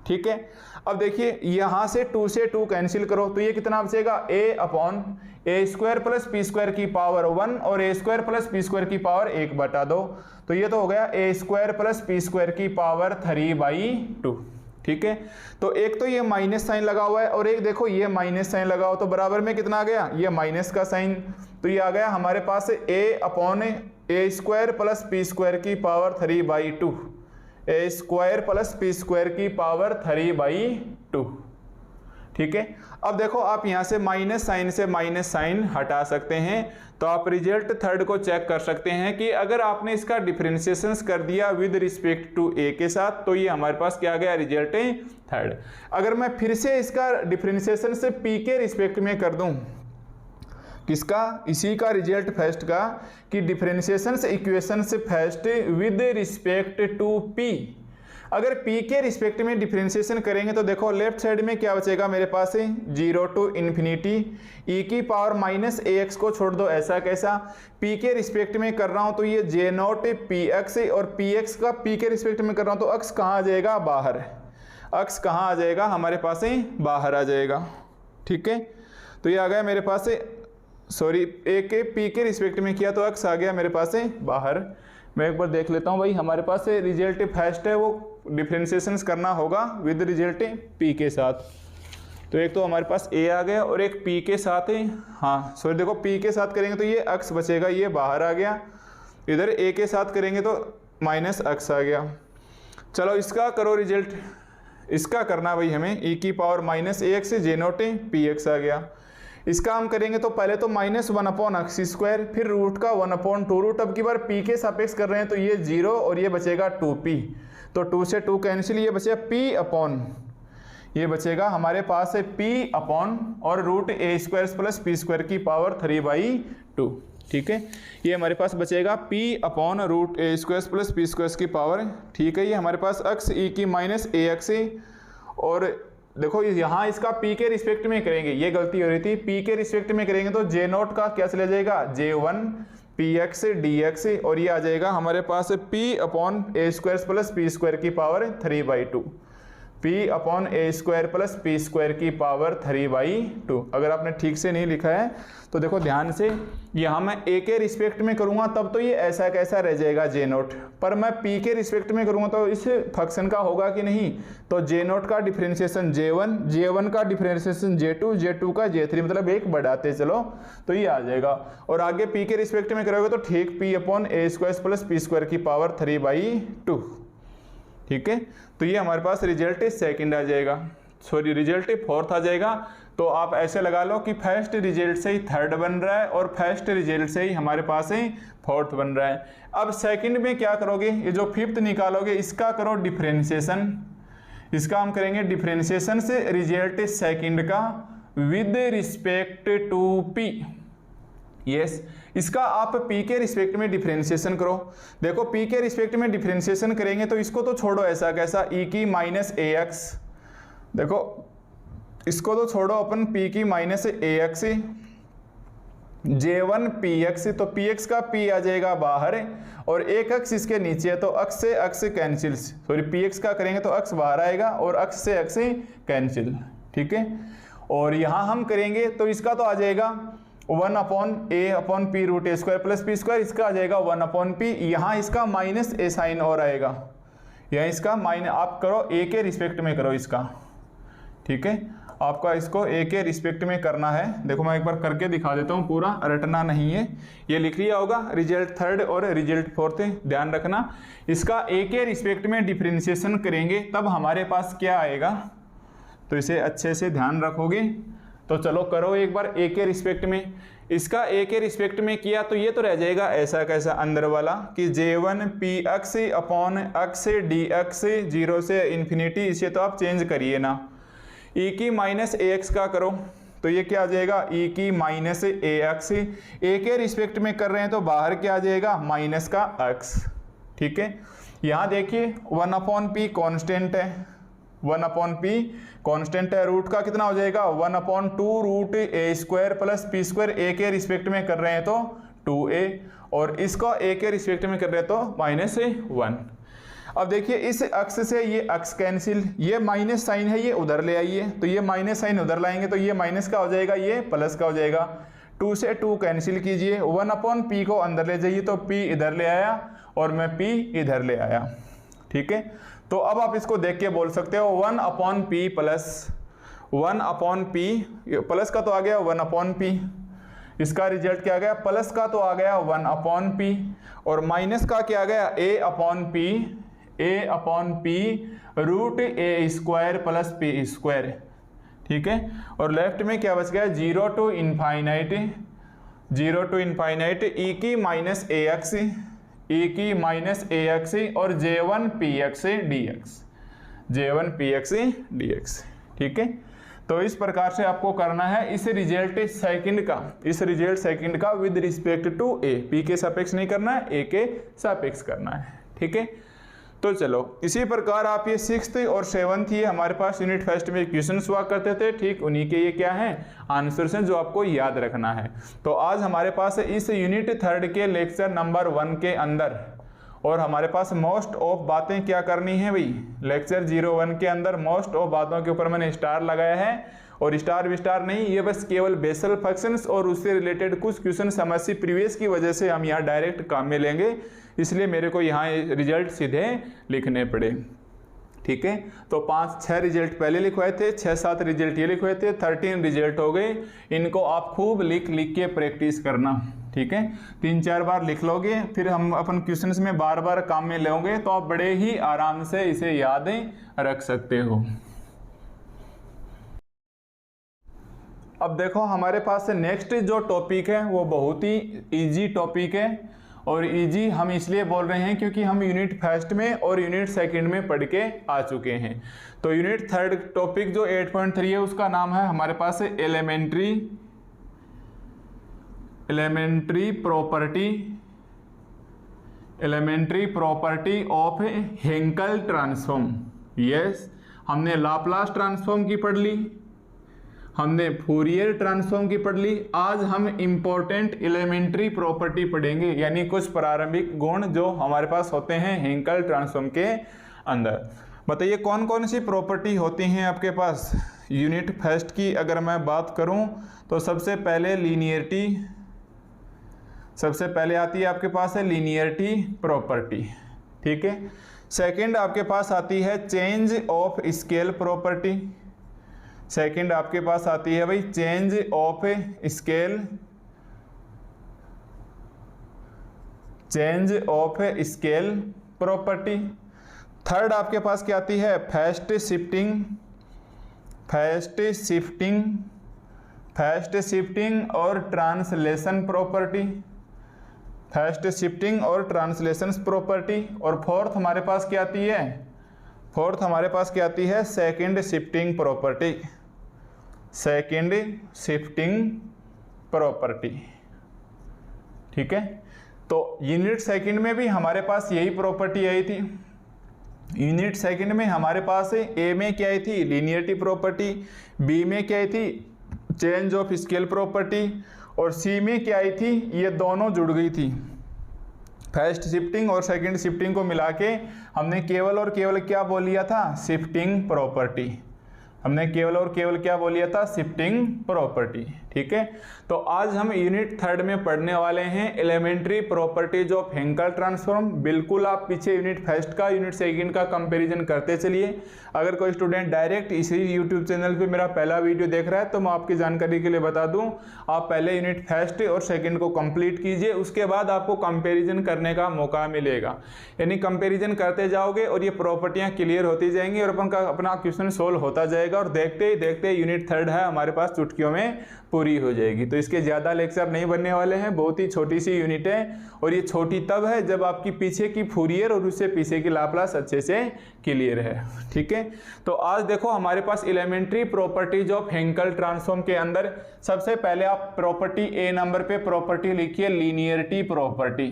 ठीक है, अब देखिए यहां से 2 से 2 कैंसिल करो तो ये कितना बचेगा a/a² प्लस p² की पावर 1 और a² प्लस p² की पावर 1/2, तो ये तो हो गया a² प्लस p² की पावर 3/2। ठीक है, तो एक तो ये माइनस साइन लगा हुआ है और एक देखो ये माइनस साइन लगा हुआ, तो बराबर में कितना आ गया, ये माइनस का साइन, तो ये आ गया हमारे पास a/a² प्लस p² की पावर 3/2, a² प्लस p² की पावर 3/2। ठीक है, अब देखो आप यहां से माइनस साइन हटा सकते हैं, तो आप रिजल्ट थर्ड को चेक कर सकते हैं कि अगर आपने इसका डिफरेंशिएशंस कर दिया विद रिस्पेक्ट टू ए के साथ तो ये हमारे पास क्या आ गया, रिजल्ट थर्ड। अगर मैं फिर से इसका डिफरेंशिएशन से पी के रिस्पेक्ट में कर दूं, किसका, इसी का रिजल्ट फर्स्ट का, कि डिफरेंशिएशन से इक्वेशन से first with respect to p. अगर p के रिस्पेक्ट में डिफरेंशिएशन करेंगे तो देखो लेफ्ट साइड में क्या बचेगा मेरे पास 0 टू इन्फिनिटी e की पावर -ax को छोड़ दो ऐसा कैसा, p के रिस्पेक्ट में कर रहा हूं तो ये j0 px और px का p के रिस्पेक्ट में कर रहा हूं तो अक्स कहाँ आ जाएगा, बाहर, अक्स कहाँ आ जाएगा, हमारे पास बाहर आ जाएगा। ठीक है, तो ये आ गया मेरे पास, सॉरी ए के p के रिस्पेक्ट में किया तो अक्स आ गया मेरे पास बाहर। मैं एक बार देख लेता हूँ भाई, हमारे पास रिजल्ट फर्स्ट है वो डिफरेंशिएशंस करना होगा विद रिजल्ट p के साथ, तो एक तो हमारे पास a आ गया और एक p के साथ है, हाँ सॉरी देखो p के साथ करेंगे तो ये अक्स बचेगा, ये बाहर आ गया, इधर a के साथ करेंगे तो माइनस अक्स आ गया। चलो इसका करो रिजल्ट, इसका करना भाई हमें e की पावर -ax j0 px आ गया, इसका हम करेंगे तो पहले तो -1/x², फिर रूट का 1/2 रूट। अब की बार p के सापेक्ष कर रहे हैं तो ये 0 और ये बचेगा 2p, तो 2 से 2 कैंसिल, ये बचेगा p/, ये बचेगा हमारे पास है p/ और √a² प्लस p² की पावर 3/2। ठीक है, ये हमारे पास बचेगा p/√a² प्लस p² की पावर। ठीक है, ये हमारे पास x e−ax है। और देखो यहाँ इसका p के रिस्पेक्ट में करेंगे, ये गलती हो रही थी, p के रिस्पेक्ट में करेंगे तो j0 का क्या चला जाएगा, j1 px dx, और ये आ जाएगा हमारे पास p/a² प्लस p² की पावर 3/2, p/a² प्लस p² की पावर 3/2। अगर आपने ठीक से नहीं लिखा है तो देखो ध्यान से, यहाँ मैं a के रिस्पेक्ट में करूँगा तब तो ये ऐसा कैसा रह जाएगा j0, पर मैं p के रिस्पेक्ट में करूँगा तो इस फंक्शन का होगा कि नहीं, तो j0 का डिफरेंशिएशन j1, j1 का डिफरेंशिएशन j2, j2 का j3, मतलब एक बढ़ाते चलो तो ये आ जाएगा। और आगे p के रिस्पेक्ट में करोगे तो ठीक p/a² प्लस p² की पावर 3/2। ठीक है, तो ये हमारे पास रिजल्ट सेकंड आ जाएगा, सॉरी रिजल्ट फोर्थ आ जाएगा। तो आप ऐसे लगा लो कि फर्स्ट रिजल्ट से ही थर्ड बन रहा है और फर्स्ट रिजल्ट से ही हमारे पास ही फोर्थ बन रहा है। अब सेकंड में क्या करोगे, ये जो फिफ्थ निकालोगे इसका करो डिफरेंशिएशन, इसका हम करेंगे डिफरेंशिएशन से रिजल्ट सेकंड का with respect to p। Yes, इसका आप p के रिस्पेक्ट में डिफरेंशिएशन करो। देखो p के रिस्पेक्ट में डिफरेंशिएशन करेंगे तो इसको तो छोड़ो ऐसा कैसा e−ax, देखो इसको तो छोड़ो अपन p−ax, j1 px, तो px का p आ जाएगा बाहर और एक अक्ष इसके नीचे है तो अक्ष से अक्ष कैंसिल, सॉरी px का करेंगे तो अक्ष बाहर आएगा और अक्ष से अक्ष कैंसिल। ठीक है, और यहाँ हम करेंगे तो इसका तो आ जाएगा 1/a/p√a² प्लस p², इसका आ जाएगा 1/p, यहाँ इसका माइनस a साइन और आएगा, यहाँ इसका माइनस, आप करो a के रिस्पेक्ट में करो इसका। ठीक है, आपका इसको a के रिस्पेक्ट में करना है। देखो मैं एक बार करके दिखा देता हूँ, पूरा रटना नहीं है, ये लिख लिया होगा रिजल्ट थर्ड और रिजल्ट फोर्थ, ध्यान रखना। इसका a के रिस्पेक्ट में डिफरेंशिएशन करेंगे तब हमारे पास क्या आएगा, तो इसे अच्छे से ध्यान रखोगे। तो चलो करो एक बार a के रिस्पेक्ट में, इसका a के रिस्पेक्ट में किया तो ये तो रह जाएगा ऐसा कैसा अंदर वाला कि j1 px/x dx 0 से इन्फिनिटी, इसे तो आप चेंज करिए ना। e−ax का करो तो ये क्या आ जाएगा e−ax, a के रिस्पेक्ट में कर रहे हैं तो बाहर क्या आ जाएगा माइनस का x। ठीक है, यहाँ देखिए 1/p कांस्टेंट है, 1/p कांस्टेंट है, रूट का कितना हो जाएगा 1/2 √a² प्लस p², a के रिस्पेक्ट में कर रहे हैं तो 2a और इसको a के रिस्पेक्ट में कर रहे हैं तो -1। अब देखिए इस अक्ष से ये अक्ष कैंसिल, ये माइनस साइन है ये उधर ले आइए, तो ये माइनस साइन उधर लाएंगे तो ये माइनस का हो जाएगा, ये प्लस का हो जाएगा। 2 से 2 कैंसिल कीजिए, 1/p को अंदर ले जाइए तो p इधर ले आया और मैं p इधर ले आया। ठीक है, तो अब आप इसको देख के बोल सकते हो 1/p प्लस 1/p, प्लस का तो आ गया 1/p, इसका रिजल्ट क्या आ गया, प्लस का तो आ गया 1/p और माइनस का क्या आ गया a/p √a² प्लस p²। ठीक है, और लेफ्ट में क्या बच गया 0 to इनफाइनाइट e−ax और j1 px dx। ठीक है, तो इस प्रकार से आपको करना है इस रिजल्ट सेकंड का with respect to a, p के सापेक्ष नहीं करना है, a के सापेक्ष करना है। ठीक है, तो चलो इसी प्रकार आप ये 6th और 7th ये हमारे पास यूनिट फर्स्ट में क्वेश्चन हुआ करते थे, ठीक उन्हीं के ये क्या है आंसर्स हैं जो आपको याद रखना है। तो आज हमारे पास इस यूनिट थर्ड के लेक्चर नंबर 1 के अंदर और हमारे पास मोस्ट ऑफ बातें क्या करनी है भाई, लेक्चर 01 के अंदर मोस्ट ऑफ बातों के ऊपर मैंने स्टार लगाया है और स्टार विस्टार नहीं, ये बस केवल बेसल फंक्शंस और उससे रिलेटेड कुछ क्वेश्चन समझ प्रीवियस की वजह से हम यहाँ डायरेक्ट काम में लेंगे, इसलिए मेरे को यहाँ रिजल्ट सीधे लिखने पड़े। ठीक है, तो 5-6 रिजल्ट पहले लिखवाए थे, 6-7 रिजल्ट ये लिखवाए थे, 13 रिजल्ट हो गए। इनको आप खूब लिख के प्रैक्टिस करना। ठीक है, 3-4 बार लिख लोगे फिर हम अपन क्वेश्चंस में बार बार काम में लेंगे तो आप बड़े ही आराम से इसे यादें रख सकते हो। अब देखो हमारे पास नेक्स्ट जो टॉपिक है वो बहुत ही इजी टॉपिक है, और इजी हम इसलिए बोल रहे हैं क्योंकि हम यूनिट फर्स्ट में और यूनिट सेकंड में पढ़ के आ चुके हैं। तो यूनिट थर्ड टॉपिक जो 8.3 है उसका नाम है हमारे पास elementary property of Hankel transform. Yes, हमने लाप्लास ट्रांसफॉर्म की पढ़ ली, हमने फूरियर ट्रांसफॉर्म की पढ़ ली। आज हम इंपॉर्टेंट एलिमेंट्री प्रॉपर्टी पढ़ेंगे, यानी कुछ प्रारंभिक गुण जो हमारे पास होते हैं हेंकल ट्रांसफॉर्म के अंदर। बताइए कौन कौन सी प्रॉपर्टी होती हैं आपके पास। यूनिट फर्स्ट की अगर मैं बात करूं तो सबसे पहले लीनियरिटी, सबसे पहले आती है आपके पास है लीनियरिटी प्रॉपर्टी, ठीक है। सेकंड आपके पास आती है change of scale property, second आपके पास आती है भाई change of scale, change of scale property. Third आपके पास क्या आती है फास्ट शिफ्टिंग और ट्रांसलेशन प्रॉपर्टी, फास्ट शिफ्टिंग और ट्रांसलेशन प्रॉपर्टी। और फोर्थ हमारे पास क्या आती है, फोर्थ हमारे पास क्या आती है second shifting property, second shifting property, ठीक है। तो यूनिट सेकंड में भी हमारे पास यही प्रॉपर्टी आई थी। यूनिट सेकंड में हमारे पास ए में क्या आई थी लीनियरिटी प्रॉपर्टी, बी में क्या आई थी चेंज ऑफ स्केल प्रॉपर्टी, और सी में क्या आई थी ये दोनों जुड़ गई थी। फर्स्ट शिफ्टिंग और सेकंड शिफ्टिंग को मिला के हमने केवल और केवल क्या बोल लिया था शिफ्टिंग प्रॉपर्टी, हमने केवल और केवल क्या बोल लिया था शिफ्टिंग प्रॉपर्टी, ठीक है। तो आज हम यूनिट थर्ड में पढ़ने वाले हैं elementary properties of Hankel transform. बिल्कुल आप पीछे यूनिट फर्स्ट का यूनिट सेकंड का कंपैरिजन करते चलिए। अगर कोई स्टूडेंट डायरेक्ट इसी यूट्यूब चैनल पे मेरा पहला वीडियो देख रहा है तो मैं आपकी जानकारी के लिए बता दूं, आप पहले यूनिट फर्स्ट और सेकंड को कंप्लीट कीजिए, उसके बाद आपको कंपैरिजन करने का मौका मिलेगा। यानी कंपैरिजन करते जाओगे और ये प्रॉपर्टियां क्लियर होती जाएंगी और अपना क्वेश्चन सोल्व होता जाएगा, और देखते ही देखते यूनिट थर्ड है हमारे पास चुटकियों में पूरी हो जाएगी। तो इसके ज़्यादा लेक्चर नहीं बनने वाले हैं, बहुत ही छोटी सी यूनिट है, और ये छोटी तब है जब आपकी पीछे की फूरियर और उससे पीछे की लाप्लास अच्छे से क्लियर है, ठीक है। तो आज देखो हमारे पास elementary properties of Hankel transform के अंदर सबसे पहले आप प्रॉपर्टी ए नंबर पे प्रॉपर्टी लिखिए लीनियरिटी प्रॉपर्टी।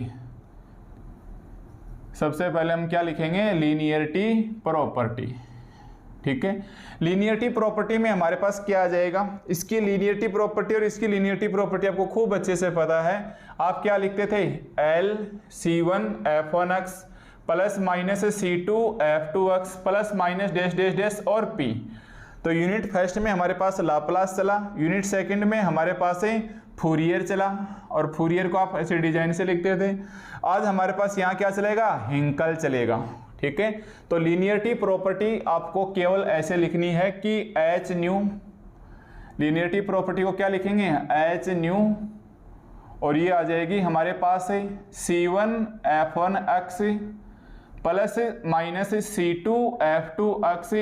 सबसे पहले हम क्या लिखेंगे लीनियरिटी प्रॉपर्टी, ठीक है। लीनियरिटी प्रॉपर्टी में हमारे पास क्या आ जाएगा, इसकी लीनियरिटी प्रॉपर्टी और इसकी लीनियरिटी प्रॉपर्टी आपको खूब अच्छे से पता है। आप क्या लिखते थे LC1 F1x plus minus C2 F2x plus minus dash dash dash और P। तो यूनिट फर्स्ट में हमारे पास लाप्लास चला, यूनिट सेकंड में हमारे पास फूरियर चला, और फूरियर को आप ऐसे डिजाइन से लिखते थे। आज हमारे पास यहाँ क्या चलेगा हेंकल चलेगा, ठीक है। तो लीनियरिटी प्रॉपर्टी आपको केवल ऐसे लिखनी है कि एच न्यू, लीनियरिटी प्रॉपर्टी को क्या लिखेंगे एच न्यू, और ये आ जाएगी हमारे पास C1 F1x plus minus C2 F2x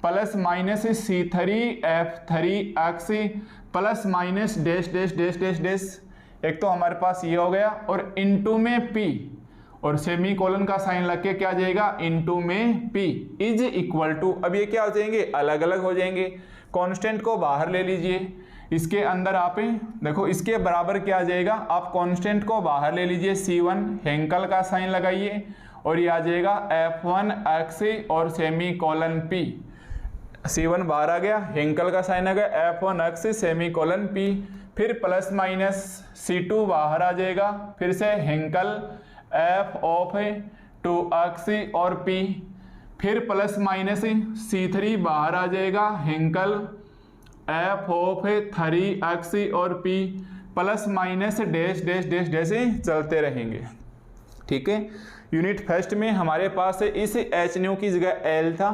plus minus C3 F3x plus minus dash dash dash dash dash. एक तो हमारे पास ये हो गया, और इनटू में P और सेमी कोलन का साइन लग के क्या आ जाएगा इनटू में P इज इक्वल टू, अब ये क्या हो जाएंगे अलग अलग हो जाएंगे। कांस्टेंट को बाहर ले लीजिए, इसके अंदर आप देखो इसके बराबर क्या आ जाएगा, आप कांस्टेंट को बाहर ले लीजिए C1 हेंकल का साइन लगाइए, और ये आ जाएगा F1x और सेमी कोलन P। C1 बाहर आ गया, हेंकल का साइन आ गया, F1x सेमी कोलन P, फिर प्लस माइनस C2 बाहर आ जाएगा, फिर से हेंकल F ऑफ 2x और P, फिर प्लस माइनस C3 बाहर आ जाएगा, हेंकल F ऑफ 3x और P, plus minus dash dash dash dash चलते रहेंगे, ठीक है। यूनिट फर्स्ट में हमारे पास इस एच न्यू की जगह L था,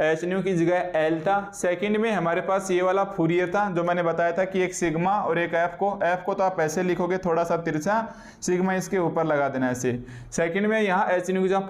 एच न्यू की जगह एल था। सेकंड में हमारे पास ये वाला फूरियर था जो मैंने बताया था कि एक सिग्मा और एक एफ को तो आप ऐसे लिखोगे थोड़ा सा तिरछा, सिग्मा इसके ऊपर लगा देना ऐसे। सेकंड में यहाँ एच न्यू की जगह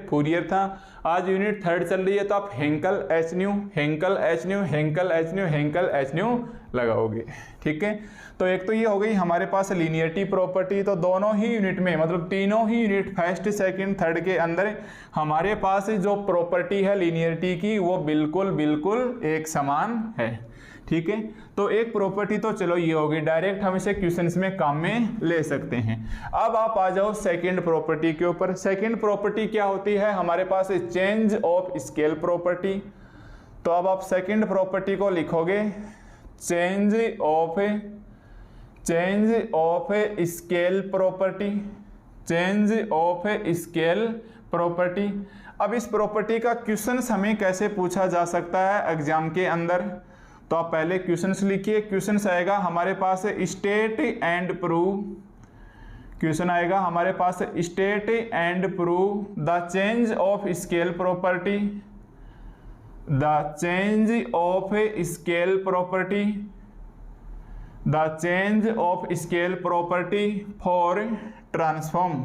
फूरियर था। आज यूनिट थर्ड चल रही है तो आप Hankel H nu, Hankel H nu, Hankel H nu, Hankel H nu लगाओगे। ठीक है, तो एक तो ये हो गई हमारे पास लीनियरिटी प्रॉपर्टी। तो दोनों ही यूनिट में, मतलब तीनों ही यूनिट फर्स्ट सेकंड थर्ड के अंदर हमारे पास जो प्रॉपर्टी है लीनियरिटी की वो बिल्कुल एक समान है। ठीक है, तो एक प्रॉपर्टी तो चलो ये होगी, डायरेक्ट हम इसे क्वेश्चंस में काम में ले सकते हैं। अब आप आ जाओ सेकंड प्रॉपर्टी के ऊपर। सेकंड प्रॉपर्टी क्या होती है हमारे पास, चेंज ऑफ स्केल प्रॉपर्टी। तो अब आप सेकंड प्रॉपर्टी को लिखोगे change of scale property, change of scale property. अब इस प्रॉपर्टी का क्वेश्चंस हमें कैसे पूछा जा सकता है एग्जाम के अंदर, तो आप पहले क्वेश्चंस लिखिए। क्वेश्चंस आएगा हमारे पास स्टेट एंड प्रूव, क्वेश्चन आएगा हमारे पास state and prove the change of scale property, the change of scale property, the change of scale property for transform.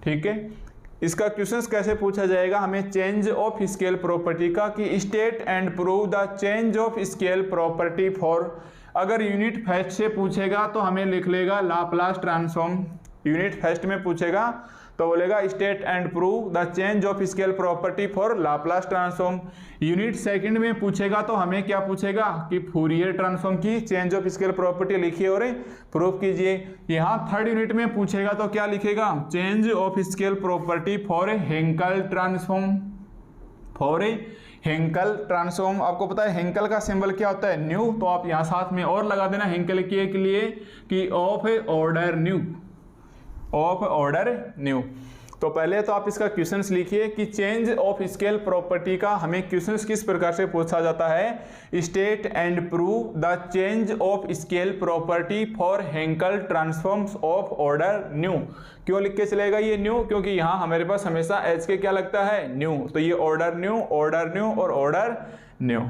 ठीक है, इसका क्वेश्चंस कैसे पूछा जाएगा हमें चेंज ऑफ स्केल प्रॉपर्टी का, कि state and prove the change of scale property for. अगर यूनिट फर्स्ट से पूछेगा तो हमें लिख लेगा लाप्लास ट्रांसफॉर्म, यूनिट फर्स्ट में पूछेगा तो बोलेगा state and prove the change of scale property for Laplace transform. Unit second में पूछेगा तो हमें क्या पूछेगा कि फूरियर ट्रांसफॉर्म की चेंज ऑफ स्केल प्रॉपर्टी लिखिए और प्रूव कीजिए। यहाँ थर्ड यूनिट में पूछेगा तो क्या लिखेगा, change of scale property for Hankel transform, for Hankel transform. आपको पता है हेंकल का सिंबल क्या होता है, न्यू, तो आप यहाँ साथ में और लगा देना हेंकल के लिए कि of order new, of order nu. तो पहले तो आप इसका क्वेश्चंस लिखिए कि चेंज ऑफ स्केल प्रॉपर्टी का हमें क्वेश्चंस किस प्रकार से पूछा जाता है, state and prove the change of scale property for Hankel transforms of order nu. क्यों लिख के चलेगा ये न्यू, क्योंकि यहाँ हमारे पास हमेशा एच के क्या लगता है, न्यू, तो ये ऑर्डर न्यू और ऑर्डर न्यू।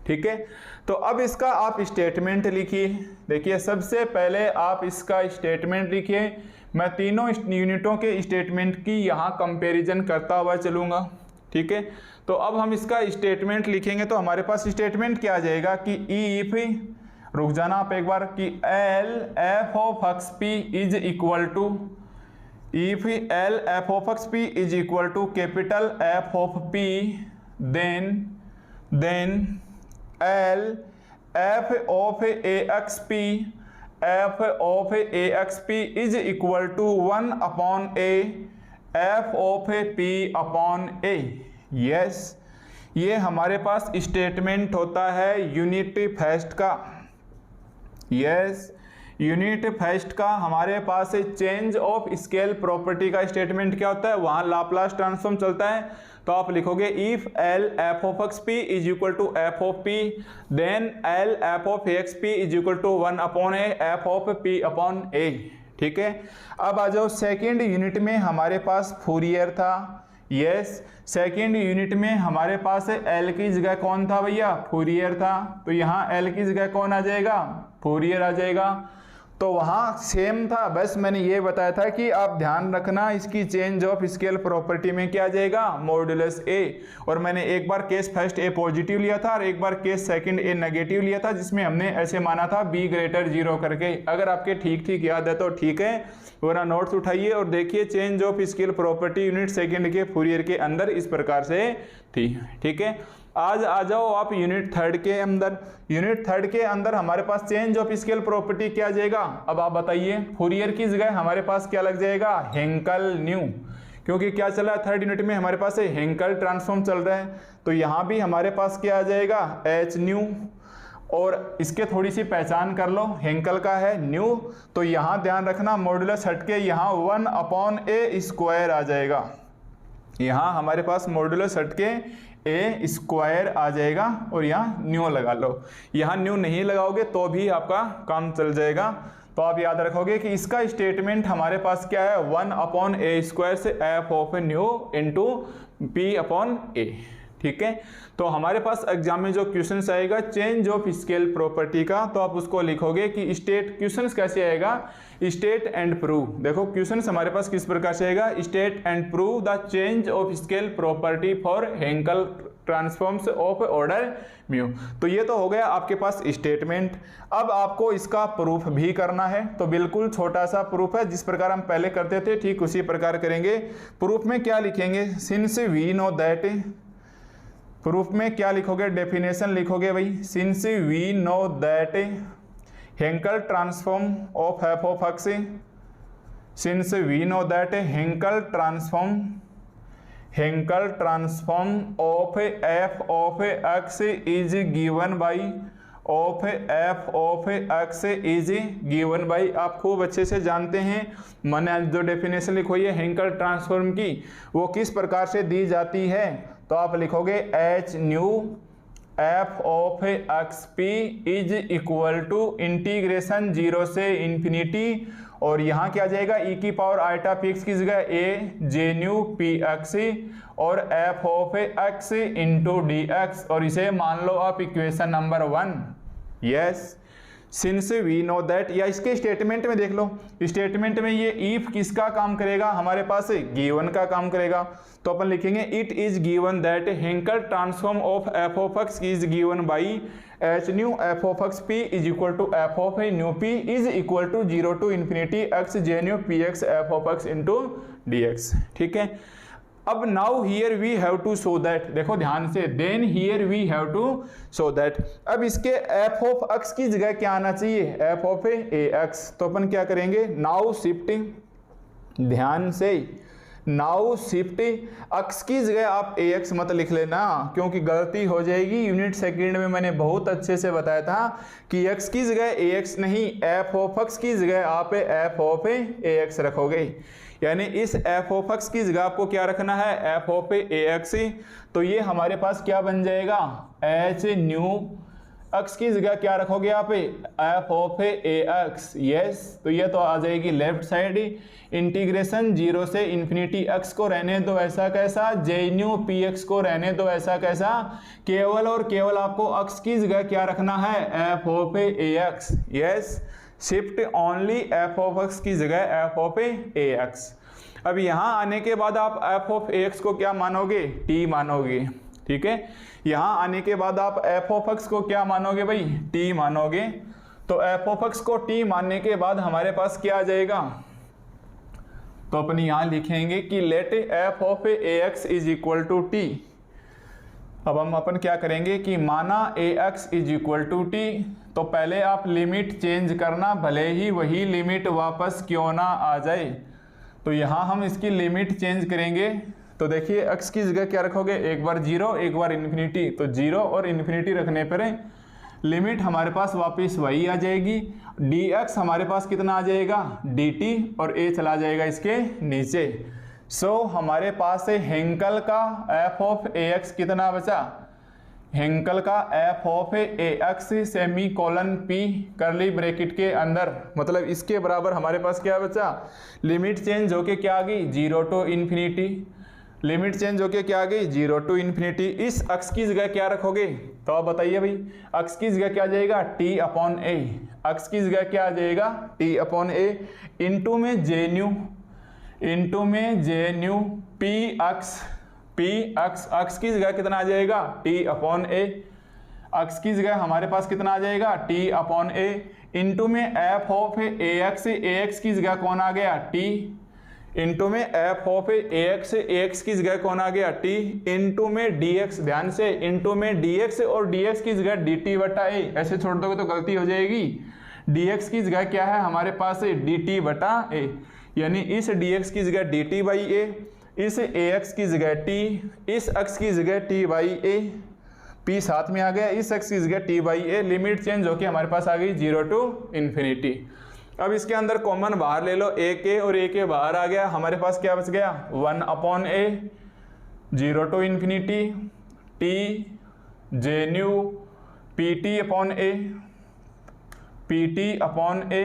ठीक है, तो अब इसका आप स्टेटमेंट लिखिए। देखिए सबसे पहले आप इसका स्टेटमेंट लिखिए। मैं तीनों यूनिटों के स्टेटमेंट की यहाँ कंपैरिजन करता हुआ चलूँगा। ठीक है, तो अब हम इसका स्टेटमेंट लिखेंगे तो हमारे पास स्टेटमेंट क्या आ जाएगा कि इफ, रुक जाना आप एक बार, कि l F of x P is equal to, if L F of x P is equal to capital F of P, then L F of A x P, F of A x P is equal to 1 upon A F of P upon a. Yes, ये हमारे पास statement होता है unit first का। Yes, unit first का हमारे पास change of scale property का स्टेटमेंट क्या होता है, वहाँ लाप्लास ट्रांसफॉर्म चलता है। तो आप लिखोगे if L F of x P is equal to F of P, then L F of x P is equal to 1 upon A F of P upon A. ठीक है, अब आ जाओ सेकेंड यूनिट में हमारे पास फूरियर था। Yes, second unit में हमारे पास एल की जगह कौन था भैया, फूरियर था, तो यहाँ एल की जगह कौन आ जाएगा, फूरियर आ जाएगा। तो वहाँ सेम था, बस मैंने ये बताया था कि आप ध्यान रखना इसकी चेंज ऑफ स्केल प्रॉपर्टी में क्या आ जाएगा, मॉडुलस ए। और मैंने एक बार केस फर्स्ट ए पॉजिटिव लिया था और एक बार केस सेकंड ए नेगेटिव लिया था, जिसमें हमने ऐसे माना था बी ग्रेटर 0 करके। अगर आपके ठीक याद है तो ठीक है, वरना नोट्स उठाइए और देखिए change of scale property unit second के फूरियर के अंदर इस प्रकार से थी। ठीक है, आज आ जाओ आप यूनिट थर्ड के अंदर। यूनिट थर्ड के अंदर हमारे पास चेंज ऑफ स्केल प्रॉपर्टी क्या जाएगा, अब आप बताइए। फूरियर की जगह हमारे पास क्या लग जाएगा, हेंकल न्यू, क्योंकि क्या चला है थर्ड यूनिट में हमारे पास हेंकल ट्रांसफॉर्म चल रहा है। तो यहाँ भी हमारे पास क्या आ जाएगा, एच न्यू, और इसके थोड़ी सी पहचान कर लो, हेंकल का है न्यू, तो यहाँ ध्यान रखना मॉडुलस हटके यहाँ 1 अपॉन ए स्क्वायर आ जाएगा। यहाँ हमारे पास मॉडुलस हटके ए स्क्वायर आ जाएगा और यहाँ न्यू लगा लो। यहाँ न्यू नहीं लगाओगे तो भी आपका काम चल जाएगा। तो आप याद रखोगे कि इसका स्टेटमेंट हमारे पास क्या है, 1/a² से f of new into p/a। ठीक है, तो हमारे पास एग्जाम में जो क्वेश्चन आएगा चेंज ऑफ स्केल प्रॉपर्टी का, तो आप उसको लिखोगे कि स्टेट, क्वेश्चन कैसे आएगा, स्टेट एंड प्रूव। देखो क्वेश्चन हमारे पास किस प्रकार से आएगा, state and prove the change of scale property for Henkel transforms of order mu. तो ये तो हो गया आपके पास स्टेटमेंट। अब आपको इसका प्रूफ भी करना है, तो बिल्कुल छोटा सा प्रूफ है, जिस प्रकार हम पहले करते थे ठीक उसी प्रकार करेंगे। प्रूफ में क्या लिखेंगे, since we know that, proof में क्या लिखोगे, डेफिनेशन लिखोगे भाई, since we know that Hankel transform of f of x, since we know that Hankel transform of f of x is given by of f of x is given by, आप खूब अच्छे से जानते हैं, मैंने जो डेफिनेशन लिखी है हैंकल ट्रांसफॉर्म की वो किस प्रकार से दी जाती है, तो आप लिखोगे h nu f of x P is equal to integration 0 से इंफिनिटी, और यहाँ क्या आ जाएगा e की पावर आइटा पी एक्स की जगह a J nu P x और f of x into d x, और इसे मान लो आप equation number 1। Yes, since we know that, या इसके स्टेटमेंट में देख लो, स्टेटमेंट में ये इफ किसका काम करेगा, हमारे पास गिवन का काम करेगा, तो अपन लिखेंगे it is given that Hankel transform of f of x is given by h nu f of x P is equal to F of nu p is equal to 0 to infinity x J nu P x f of x into d x. ठीक है, अब now here we have to show that, देखो ध्यान से, then here we have to show that, अब इसके F of x की जगह क्या आना चाहिए, एफ ऑफ ए एक्स, तो अपन क्या करेंगे, नाउ शिफ्टिंग, ध्यान से, नाउ शिफ्ट एक्स की जगह आप ए एक्स मत लिख लेना, क्योंकि गलती हो जाएगी। यूनिट सेकंड में मैंने बहुत अच्छे से बताया था कि एक्स की जगह ए एक्स नहीं, एफ ऑफ एक्स की जगह आप एफ ऑफ ए एक्स रखोगे, यानी इस एफ ऑफ एक्स की जगह आपको क्या रखना है, एफ ऑफ ए एक्स, तो ये हमारे पास क्या बन जाएगा, एच न्यू एक्स की जगह क्या रखोगे आप, F of A x. Yes, तो ये तो आ जाएगी लेफ्ट साइड, इंटीग्रेशन 0 से इंफिनिटी एक्स को रहने दो ऐसा कैसा, जे न्यू पी एक्स को रहने दो ऐसा कैसा, केवल और केवल आपको एक्स की जगह क्या रखना है, F of A x. Yes, shift only F of x की जगह एफ ऑफ ए एक्स। अब यहाँ आने के बाद आप एफ ऑफ ए एक्स को क्या मानोगे, टी मानोगे। ठीक है, यहाँ आने के बाद आप एफ ऑफ एक्स को क्या मानोगे भाई, टी मानोगे। तो एफ ऑफ एक्स को टी मानने के बाद हमारे पास क्या आ जाएगा, तो अपन यहाँ लिखेंगे कि let F of A X is equal to T. अब हम अपन क्या करेंगे कि माना A X is equal to T, तो पहले आप लिमिट चेंज करना, भले ही वही लिमिट वापस क्यों ना आ जाए। तो यहाँ हम इसकी लिमिट चेंज करेंगे, तो देखिए एक्स की जगह क्या रखोगे, एक बार 0 एक बार इन्फिनिटी, तो 0 और इन्फिनिटी रखने पर लिमिट हमारे पास वापस वही आ जाएगी, डी एक्स हमारे पास कितना आ जाएगा, डी टी, और ए चला जाएगा इसके नीचे। सो हमारे पास है हैंकल का एफ ऑफ ए एक्स कितना बचा, हैंकल का F of A x semi colon P करली ब्रैकेट के अंदर, मतलब इसके बराबर हमारे पास क्या बचा, लिमिट चेंज होके क्या आ गई, 0 टू इन्फिनिटी, लिमिट चेंज होके क्या आ गई, 0 टू इन्फिनिटी। इस एक्स की जगह क्या रखोगे, तो आप बताइए भाई, एक्स की जगह क्या आ जाएगा, टी अपॉन ए, एक्स की जगह क्या आ जाएगा, टी अपॉन ए, इंटू में जे न्यू, इंटू में J nu P X, P X, X की जगह कितना आ जाएगा, टी अपॉन ए, एक्स की जगह हमारे पास कितना आ जाएगा, टी अपॉन ए, इंटू में एफ ऑफ ए एक्स की जगह कौन आ गया, टी, इंटू में एफ ऑफ ए एक्स की जगह कौन आ गया, टी, इंटू में डी एक्स, ध्यान से, इंटू में डी एक्स, और डी एक्स की जगह डी टी बटा ए, ऐसे छोड़ दोगे तो गलती हो जाएगी। डी एक्स की जगह क्या है हमारे पास, डी टी बटा ए, यानी इस डी एक्स की जगह डी टी बाई ए, इस ए एक्स की जगह टी, इस एक्स की जगह टी बाई ए, पी साथ में आ गया, इस एक्स की जगह T by A, limit change होके हमारे पास आ गई 0 टू इन्फिनिटी। अब इसके अंदर कॉमन बाहर ले लो, ए के और ए के बाहर आ गया, हमारे पास क्या बच गया, 1 upon A, 0 to infinity, T J nu P T upon A, P T upon A,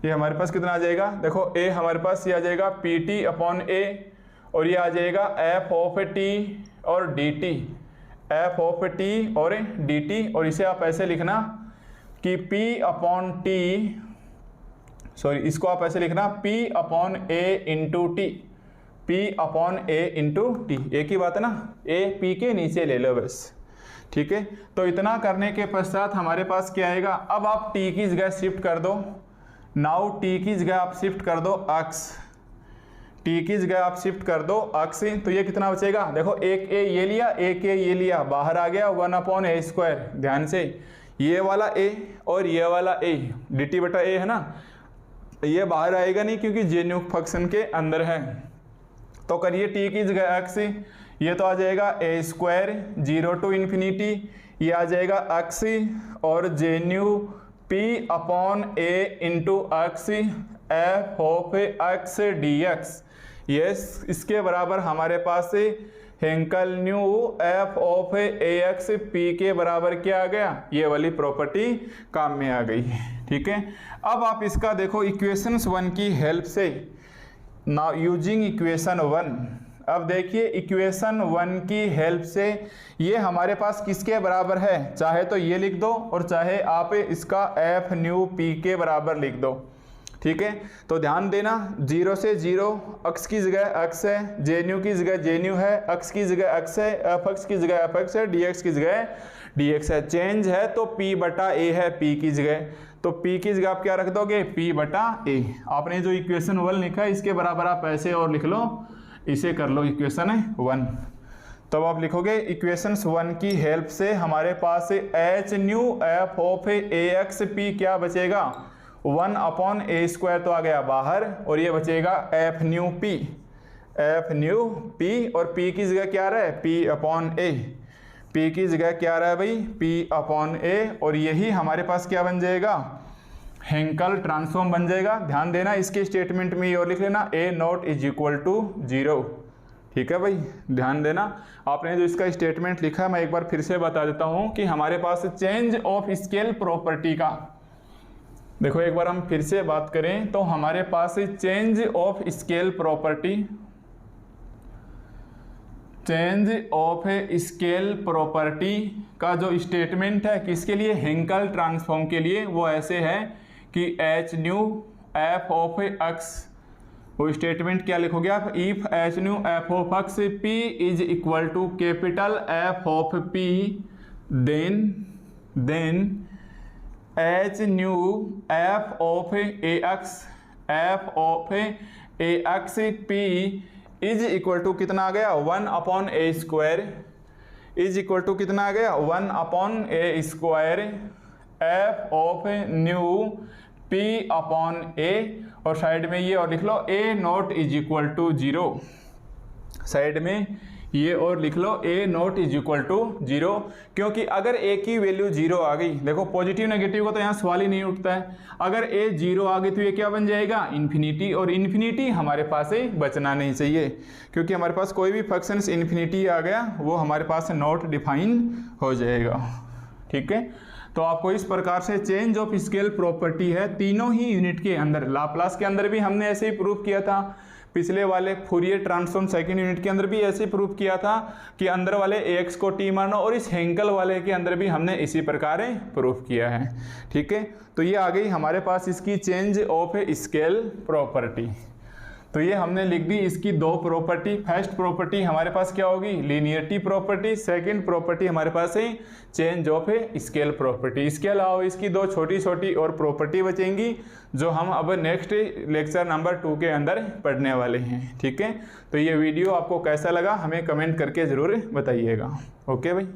ये हमारे पास कितना आ जाएगा, देखो a हमारे पास ये आ जाएगा PT/a और ये आ जाएगा f(t) और dt, f(t) और dt, और इसे आप ऐसे लिखना कि P/t, सॉरी इसको आप ऐसे लिखना P/a into T, P/a into T. एक ही बात है ना, a p के नीचे ले लो बस, ठीक है। तो इतना करने के पश्चात हमारे पास क्या आएगा, अब आप t की जगह शिफ्ट कर दो, नाउ t की जगह आप शिफ्ट कर दो अक्स, t की जगह आप शिफ्ट कर दो अक्स, तो ये कितना बचेगा, देखो एक a ये लिया, एक a ये लिया, बाहर आ गया 1/a²। ध्यान से ये वाला a और ये वाला a dt/a है ना, ये बाहर आएगा नहीं क्योंकि जेन्यू फंक्शन के अंदर है। तो करिए t की जगह x, ये तो आ जाएगा a² 0 to ∞, ये आ जाएगा x और जेन्यू P/a into x f(x) dx। Yes, इसके बराबर हमारे पास हेंकल न्यू f(ax) p के बराबर क्या आ गया, ये वाली प्रॉपर्टी काम में आ गई, ठीक है। अब आप इसका देखो इक्वेशंस 1 की हेल्प से, नाउ यूजिंग इक्वेशन 1, अब देखिए इक्वेशन 1 की हेल्प से ये हमारे पास किसके बराबर है, चाहे तो ये लिख दो और चाहे आप इसका f(p) के बराबर लिख दो, ठीक है। तो ध्यान देना 0 से 0, x की जगह x है, जेन्यू की जगह जेन्यू है, x की जगह x है, fx की जगह fx है, dx की जगह dx है। चेंज है तो p/a है p की जगह, तो p की जगह आप क्या रख दोगे, p/a। आपने जो इक्वेशन 1 लिखा है इसके बराबर आप ऐसे और लिख लो, इसे कर लो इक्वेशन 1। तब आप लिखोगे इक्वेशन 1 की हेल्प से हमारे पास h न्यू f(ax) p क्या बचेगा, 1/a² तो आ गया बाहर, और ये बचेगा f न्यू p, और p की जगह क्या रहा है, p/a, p की जगह क्या रहा है भाई, p/a, और यही हमारे पास क्या बन जाएगा, हेंकल ट्रांसफॉर्म बन जाएगा। ध्यान देना इसके स्टेटमेंट में ये और लिख लेना a0 = 0, ठीक है भाई, ध्यान देना। आपने जो इसका स्टेटमेंट लिखा मैं एक बार फिर से बता देता हूँ कि हमारे पास चेंज ऑफ स्केल प्रॉपर्टी का, देखो एक बार हम फिर से बात करें तो हमारे पास change of scale property, change of scale property का जो स्टेटमेंट है किसके लिए, हेंकल ट्रांसफॉर्म के लिए, वो ऐसे है कि h न्यू f(x), वो स्टेटमेंट क्या लिखोगे आप, if h nu f(x) p is equal to capital f(p) then h new f(ax) p is equal to कितना आ गया, 1/a² इज इक्वल टू कितना आ गया, 1/a² f(न्यू p/a), और साइड में ये और लिख लो a0 = 0, साइड में ये और लिख लो a0 = 0, क्योंकि अगर a की वैल्यू 0 आ गई, देखो पॉजिटिव नेगेटिव का तो यहाँ सवाल ही नहीं उठता है, अगर a 0 आ गई तो ये क्या बन जाएगा, इन्फिनिटी, और इन्फिनिटी हमारे पास बचना नहीं चाहिए, क्योंकि हमारे पास कोई भी फंक्शंस इन्फिनिटी आ गया वो हमारे पास नॉट डिफाइन हो जाएगा, ठीक है। तो आपको इस प्रकार से चेंज ऑफ स्केल प्रॉपर्टी है तीनों ही यूनिट के अंदर, लाप्लास के अंदर भी हमने ऐसे ही प्रूफ किया था, पिछले वाले फूरियर ट्रांसफॉर्म सेकंड यूनिट के अंदर भी ऐसे प्रूफ किया था कि अंदर वाले ax को t मानो, और इस हेंकल वाले के अंदर भी हमने इसी प्रकार प्रूफ किया है, ठीक है। तो ये आ गई हमारे पास इसकी चेंज ऑफ स्केल प्रॉपर्टी। तो ये हमने लिख दी इसकी दो प्रॉपर्टी, फर्स्ट प्रॉपर्टी हमारे पास क्या होगी, लीनियरिटी प्रॉपर्टी, सेकंड प्रॉपर्टी हमारे पास है चेंज ऑफ स्केल प्रॉपर्टी। इसके अलावा इसकी दो छोटी छोटी और प्रॉपर्टी बचेंगी जो हम अब नेक्स्ट लेक्चर नंबर 2 के अंदर पढ़ने वाले हैं, ठीक है। तो ये वीडियो आपको कैसा लगा हमें कमेंट करके ज़रूर बताइएगा। ओके भाई।